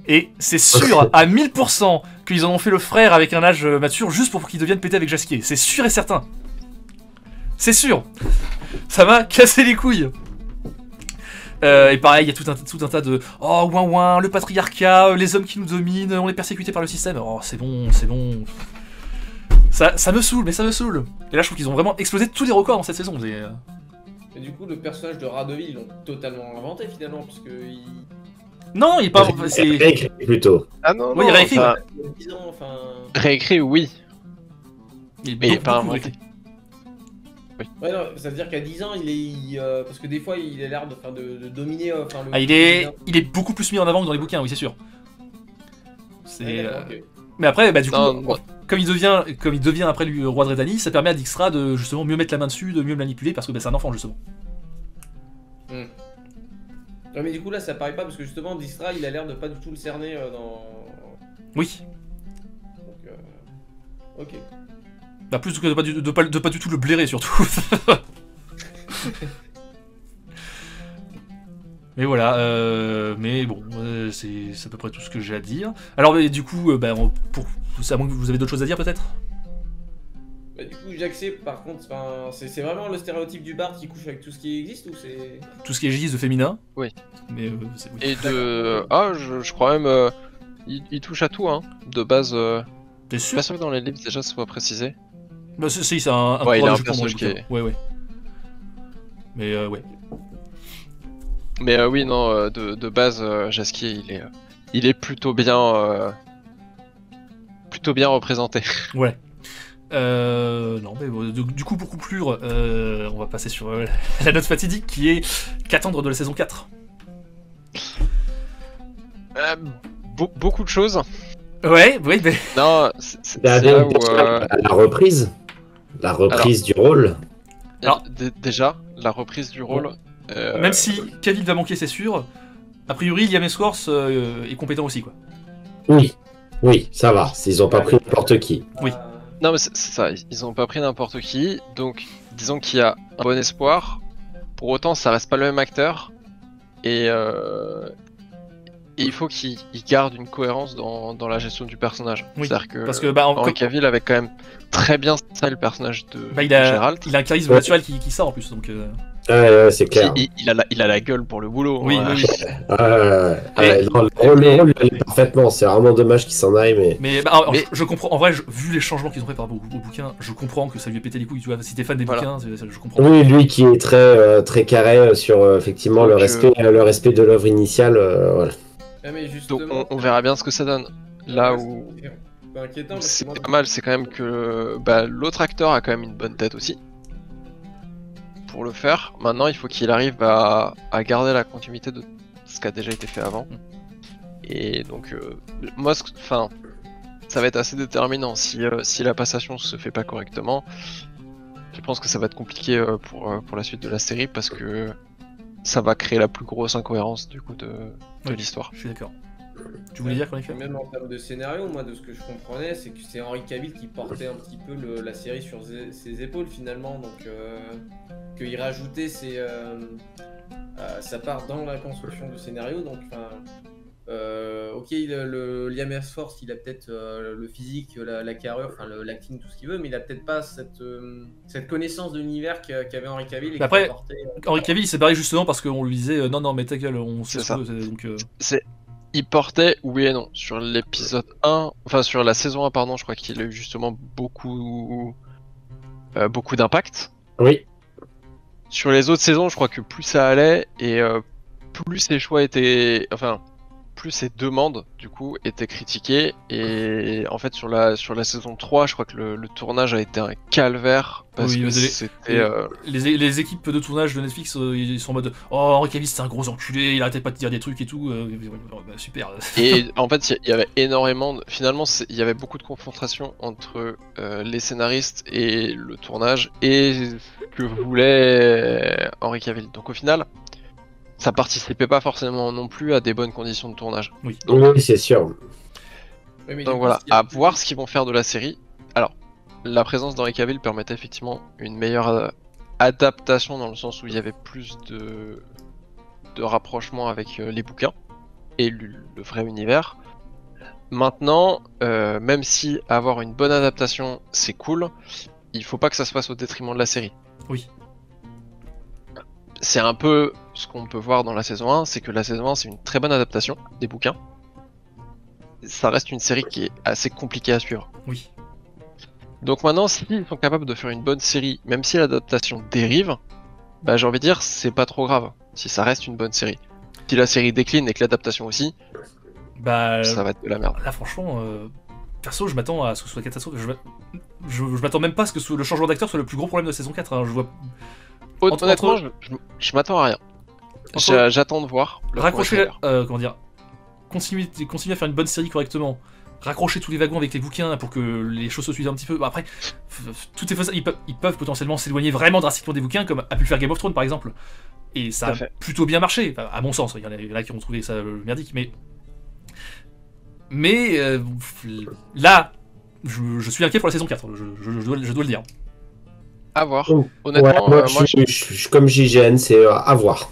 Et c'est sûr à 1000% qu'ils en ont fait le frère avec un âge mature juste pour qu'il devienne pété avec Jasquier, c'est sûr et certain. C'est sûr. Ça m'a cassé les couilles. Et pareil, il y a tout un tas de oh ouin ouin, le patriarcat, les hommes qui nous dominent, on est persécutés par le système. Oh c'est bon. Ça me saoule, mais ça me saoule. Et là je trouve qu'ils ont vraiment explosé tous les records dans cette saison. Et du coup, le personnage de Radovid, ils l'ont totalement inventé finalement, parce que Non, il est pas. C'est réécrit plutôt. Ah non, Oui, il réécrit, enfin, il y a 10 ans, enfin. réécrit, oui, Il est mais beaucoup, pas beaucoup inventé. réécrit. Ouais, non, ça veut dire qu'à 10 ans, parce que des fois, il a l'air de dominer. Enfin, le... Ah, il est beaucoup plus mis en avant que dans les bouquins, oui c'est sûr. C'est. Ouais, d'accord, ok. Mais après, bah du coup, Non, non. comme il devient après le roi de Rhénanie, ça permet à Dijkstra de justement mieux mettre la main dessus, de mieux le manipuler parce que bah, c'est un enfant justement. Ouais, mais du coup, là, ça paraît pas, parce que justement, Dijkstra, il a l'air de pas du tout le cerner dans. Oui. Donc, ok. Bah plus que de pas du tout le blairer surtout. Mais voilà, mais bon, c'est à peu près tout ce que j'ai à dire. Alors mais, du coup, bah, à moins que vous avez d'autres choses à dire peut-être. Bah, du coup, j'accepte, par contre, c'est vraiment le stéréotype du bard qui couche avec tout ce qui existe, ou c'est. Tout ce qui est gis de féminin. Oui. Mais c'est oui. Et je crois même, il touche à tout, hein, de base. Je T'es suis sûr? pas sûr que dans les livres déjà ça soit précisé. Bah si, c'est un Ouais, il a coureur un de jupon dans les personnage qui bouquins. est- Ouais. Mais ouais. Mais oui, non, de base, Jasquier, il est plutôt bien représenté. Ouais. Non, mais du coup, pour conclure, on va passer sur la note fatidique qui est qu'attendre de la saison 4. Beaucoup de choses. Ouais, oui, mais. Non, c'est La, là où... la reprise. La reprise du rôle. Alors- Déjà, la reprise du rôle... Même si Cavill va manquer, c'est sûr, a priori, Liam Hemsworth est compétent aussi, quoi. Oui, ça va. Ils ont pas pris n'importe qui. Oui. Non mais c'est ça, ils ont pas pris n'importe qui, donc disons qu'il y a un bon espoir. Pour autant, ça reste pas le même acteur. Et il faut qu'il garde une cohérence dans la gestion du personnage. Oui, C'est-à-dire que, parce que, bah, Henry Cavill avait quand même très bien ça le personnage de il a Geralt. un charisme Ouais. naturel qui sort en plus, donc. Ouais, c'est clair. Il a la gueule pour le boulot. Oui, hein. oui. Non, le rôle il est parfaitement. C'est vraiment dommage qu'il s'en aille, mais. Mais, bah, alors, Mais- je comprends, en vrai, vu les changements qu'ils ont fait par rapport au bouquin, je comprends que ça lui ait pété les couilles, tu vois. Si t'es fan des Voilà. bouquins, je comprends. Oui, lui qui est très carré sur effectivement Donc, le respect de l'œuvre initiale. Voilà. Ah, mais justement. Donc on verra bien ce que ça donne. Là Ouais, où c'est un peu inquiétant, parce que c'est moi, pas mal, c'est quand même que l'autre acteur a quand même une bonne tête aussi. Pour le faire, maintenant il faut qu'il arrive à garder la continuité de ce qui a déjà été fait avant. Et donc, moi, ça va être assez déterminant. Si la passation se fait pas correctement, je pense que ça va être compliqué pour la suite de la série parce que ça va créer la plus grosse incohérence du coup de Ouais, l'histoire. Je suis d'accord. Tu voulais dire qu'on est fait? Même en termes de scénario, moi de ce que je comprenais, c'est que c'est Henry Cavill qui portait un petit peu la série sur ses épaules finalement, donc qu'il rajoutait sa part dans la construction du scénario, donc ok, le Liam Hemsworth, il a peut-être le physique, la carrure, l'acting, tout ce qu'il veut, mais il a peut-être pas cette connaissance de l'univers qu'avait Henry Cavill. Et Mais après, qui portait, Henry Cavill, il s'est barré justement parce qu'on lui disait non, mais ta gueule, on sait C'est ce ça. que c'est, donc. Il portait, oui et non. Sur l'épisode 1, enfin sur la saison 1, pardon, je crois qu'il a eu justement beaucoup d'impact. Oui. Sur les autres saisons, je crois que plus ça allait et plus ses choix étaient. Enfin, plus ses demandes, du coup, étaient critiquées. Et en fait, sur la saison 3, je crois que le tournage a été un calvaire. Parce Oui, que désolé. c'était. Les équipes de tournage de Netflix, ils sont en mode oh, Henry Cavill c'est un gros enculé, il arrêtait pas de dire des trucs et tout. Bah, super. Et en fait, il y avait énormément. Finalement, il y avait beaucoup de confrontation entre les scénaristes et le tournage et ce que voulait Henry Cavill. Donc au final, ça participait pas forcément non plus à des bonnes conditions de tournage. Oui. Oui, c'est sûr. Oui, mais du Donc coup, voilà, ce qui a- à voir ce qu'ils vont faire de la série. Alors, la présence d'Henry Cavill permettait effectivement une meilleure adaptation dans le sens où il y avait plus de rapprochement avec les bouquins et le vrai univers. Maintenant, même si avoir une bonne adaptation c'est cool, il faut pas que ça se fasse au détriment de la série. Oui. C'est un peu ce qu'on peut voir dans la saison 1, c'est que la saison 1 c'est une très bonne adaptation des bouquins. Ça reste une série qui est assez compliquée à suivre. Oui. Donc maintenant, s'ils sont capables de faire une bonne série, même si l'adaptation dérive, bah j'ai envie de dire c'est pas trop grave, si ça reste une bonne série. Si la série décline et que l'adaptation aussi, Bah. ça va être de la merde. Là, franchement, perso, je m'attends à ce que ce soit catastrophe. Je m'attends même pas à ce que le changement d'acteur soit le plus gros problème de saison 4. Hein. Je vois. Honnêtement, je m'attends à rien. Entre- J'attends de voir. le Raccrocher. premier trailer. Comment dire. Continuer à faire une bonne série correctement. Raccrocher tous les wagons avec les bouquins pour que les choses se suivent un petit peu. Bah, après, tout est faisable. Ils peuvent potentiellement s'éloigner vraiment drastiquement des bouquins, comme a pu le faire Game of Thrones par exemple. Et ça Tout à a fait. plutôt bien marché, enfin, à mon sens. Il y en a qui ont trouvé ça merdique, mais là, je suis inquiet pour la saison 4, je dois le dire. À voir. Oh. Honnêtement, Ouais, moi, moi, je suis comme JGN, c'est à voir.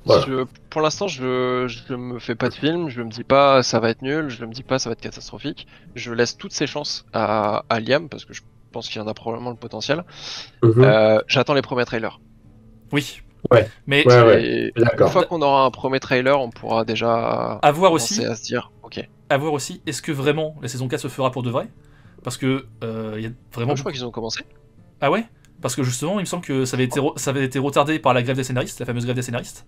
Voilà. pour l'instant, je me fais pas de film, je me dis pas ça va être nul, je me dis pas ça va être catastrophique. Je laisse toutes ses chances à Liam parce que je pense qu'il y en a probablement le potentiel. Mhm. J'attends les premiers trailers. Oui. Ouais. Mais Ouais. Et D'accord. une fois qu'on aura un premier trailer, on pourra déjà à voir commencer aussi, à se dire ok. est-ce que vraiment la saison 4 se fera pour de vrai? Parce que il y a vraiment. Je crois qu'ils ont commencé. Ah ouais? Parce que justement, il me semble que ça avait été retardé par la grève des scénaristes, la fameuse grève des scénaristes.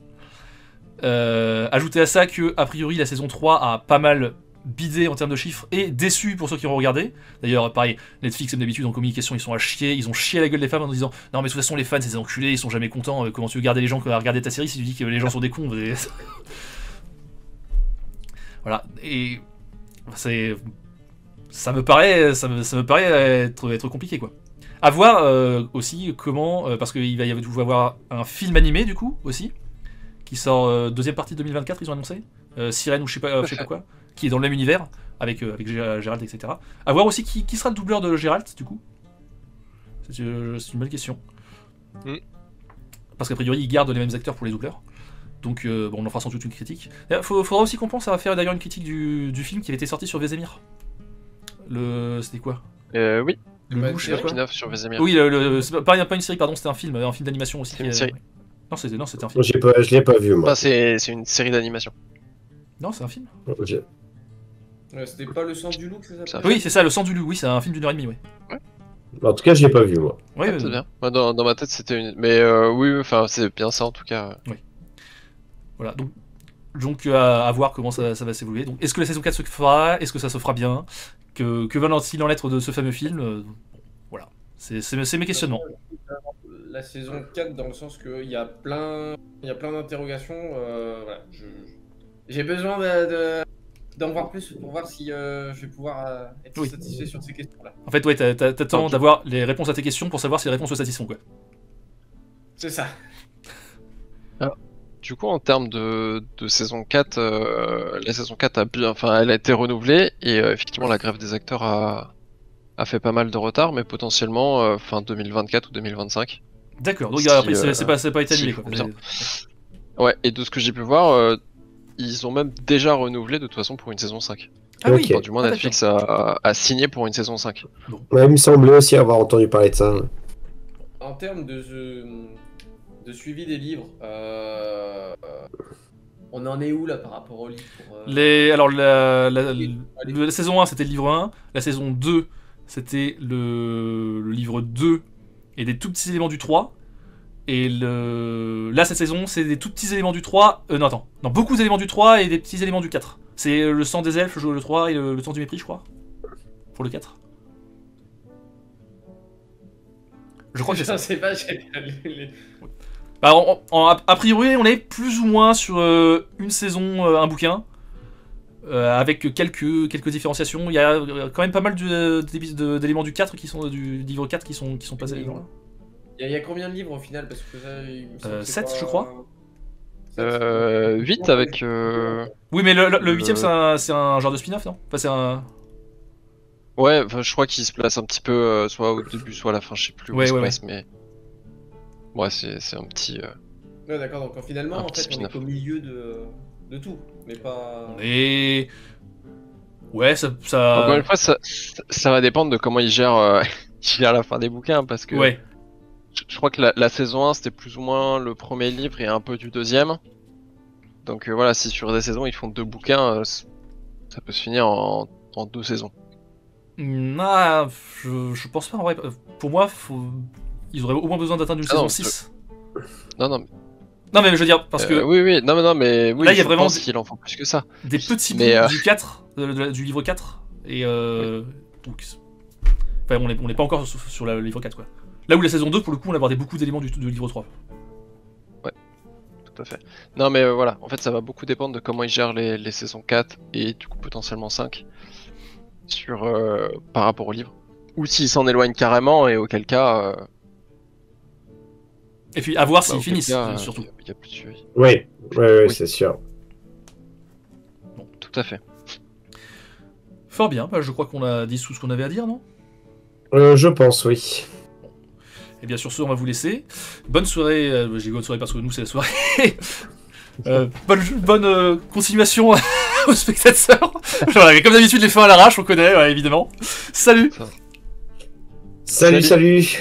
Ajoutez à ça que, a priori, la saison 3 a pas mal bidé en termes de chiffres et déçu pour ceux qui ont regardé. D'ailleurs, pareil, Netflix, comme d'habitude, en communication, ils sont à chier, ils ont chié à la gueule des fans en disant non, mais de toute façon, les fans, c'est des enculés, ils sont jamais contents. Comment tu veux garder les gens à regarder ta série si tu dis que les gens sont des cons? Voilà, et ça me paraît être compliqué, quoi. À voir aussi comment, parce qu'il va y avoir un film animé du coup aussi, qui sort deuxième partie de 2024, ils ont annoncé, Sirène ou je sais pas quoi, qui est dans le même univers avec Gérald, etc. À voir aussi qui sera le doubleur de Gérald du coup. C'est une bonne question. Mm. Parce qu'a priori ils gardent les mêmes acteurs pour les doubleurs. Donc bon, on en fera sans doute une critique. Faudra aussi qu'on pense à faire d'ailleurs une critique du film qui avait été sorti sur Vesemir. C'était quoi? Oui. Le loup, je sais pas quoi. Spin-off sur Vesemir. Oui, c'est pas une série, pardon, c'était un film d'animation aussi. C'est une série. Non, c'était un film. Je l'ai pas vu, moi. Enfin, c'est une série d'animation. Non, c'est un film. C'était pas le sens du loup que ça Ça s'appelle? Oui, c'est ça, Le Sang du Loup. Oui, c'est un film d'1h30, oui. En tout cas, je l'ai pas vu, moi. Ouais, C'est bien. Moi, dans ma tête, c'était une. Mais oui, enfin, c'est bien ça en tout cas. voilà. Donc à voir comment ça va s'évoluer. Donc, est-ce que la saison 4 se fera? Est-ce que ça se fera bien? Que va-t-il en être de ce fameux film? Voilà. C'est mes questionnements. La saison 4 dans le sens qu'il y a plein d'interrogations. Voilà, j'ai besoin d'en voir plus pour voir si je vais pouvoir être Oui. satisfait sur ces questions-là. En fait, ouais, t'attends Ok. d'avoir les réponses à tes questions pour savoir si les réponses te satisfont, quoi. C'est ça. Du coup, en termes de saison 4, la saison 4 elle a été renouvelée et effectivement la grève des acteurs a fait pas mal de retard, mais potentiellement fin 2024 ou 2025. D'accord, donc Si, après, c'est pas été s'ils annulé, font quoi. bien. Ouais, et de ce que j'ai pu voir, ils ont même déjà renouvelé de toute façon pour une saison 5. Ah oui, Ok. Enfin, du moins Ah, Netflix a signé pour une saison 5. Ouais, il me semblait aussi avoir entendu parler de ça. En termes de suivi des livres, on en est où là par rapport au livre Alors, la Allez. saison 1, c'était le livre 1. La saison 2, c'était le livre 2 et des tout petits éléments du 3. Et là, cette saison, c'est des tout petits éléments du 3. Non, attends. Non, beaucoup d'éléments du 3 et des petits éléments du 4. C'est le sang des elfes, le 3, et le temps du mépris, je crois. Pour le 4. Je crois que c'est ça. Je sais pas, j'ai Bah, a priori, on est plus ou moins sur une saison, un bouquin, avec quelques différenciations. Il y a quand même pas mal d'éléments du 4 qui sont du livre 4 qui sont passés Oui. dedans. Il y a combien de livres au final? Parce que ça, il me semble que c'est 7, pas- je crois. 8 avec... Oui, mais le 8ème, c'est un genre de spin-off, non? Enfin, c'est un. Ouais, enfin, je crois qu'il se place un petit peu soit au début, soit à la fin, je sais plus où Ouais, il se ouais, place, mais... Ouais, c'est un petit... Ouais, d'accord, donc finalement, Un en petit fait, on est spin-off. qu'au milieu de tout, mais pas. Et. Ouais, Encore une fois, ça va dépendre de comment il gère, il gère la fin des bouquins, parce que Ouais. je crois que la saison 1, c'était plus ou moins le premier livre et un peu du deuxième. Donc voilà, si sur des saisons, ils font 2 bouquins, ça peut se finir en 2 saisons. Ah, je pense pas en vrai. Pour moi, ils auraient au moins besoin d'atteindre une Ah non, saison 6. Non, non, Non, mais je veux dire, parce que oui, oui, non, mais oui, là, il y a je vraiment pense qu'il en faut plus que ça. des petits Mais, bouts du 4, du livre 4, et donc. Enfin, on n'est pas encore sur le livre 4, quoi. Là où la saison 2, pour le coup, on abordait beaucoup d'éléments du livre 3. Tout à fait. Non, mais voilà, en fait, ça va beaucoup dépendre de comment ils gèrent les saisons 4 et du coup potentiellement 5 par rapport au livre. Ou s'ils s'en éloignent carrément et auquel cas... Et puis, à voir bah, s'ils auquel finissent, cas, surtout. il y a plus de suivi. Oui, Oui. c'est sûr. Tout à fait. Fort bien, bah, je crois qu'on a dit tout ce qu'on avait à dire, non? Je pense, oui. Et bien sur ce, on va vous laisser. Bonne soirée, j'ai dit bonne soirée parce que nous c'est la soirée. Bonne continuation aux spectateurs. Voilà, comme d'habitude, les fins à l'arrache, on connaît, ouais, évidemment. Salut! Salut.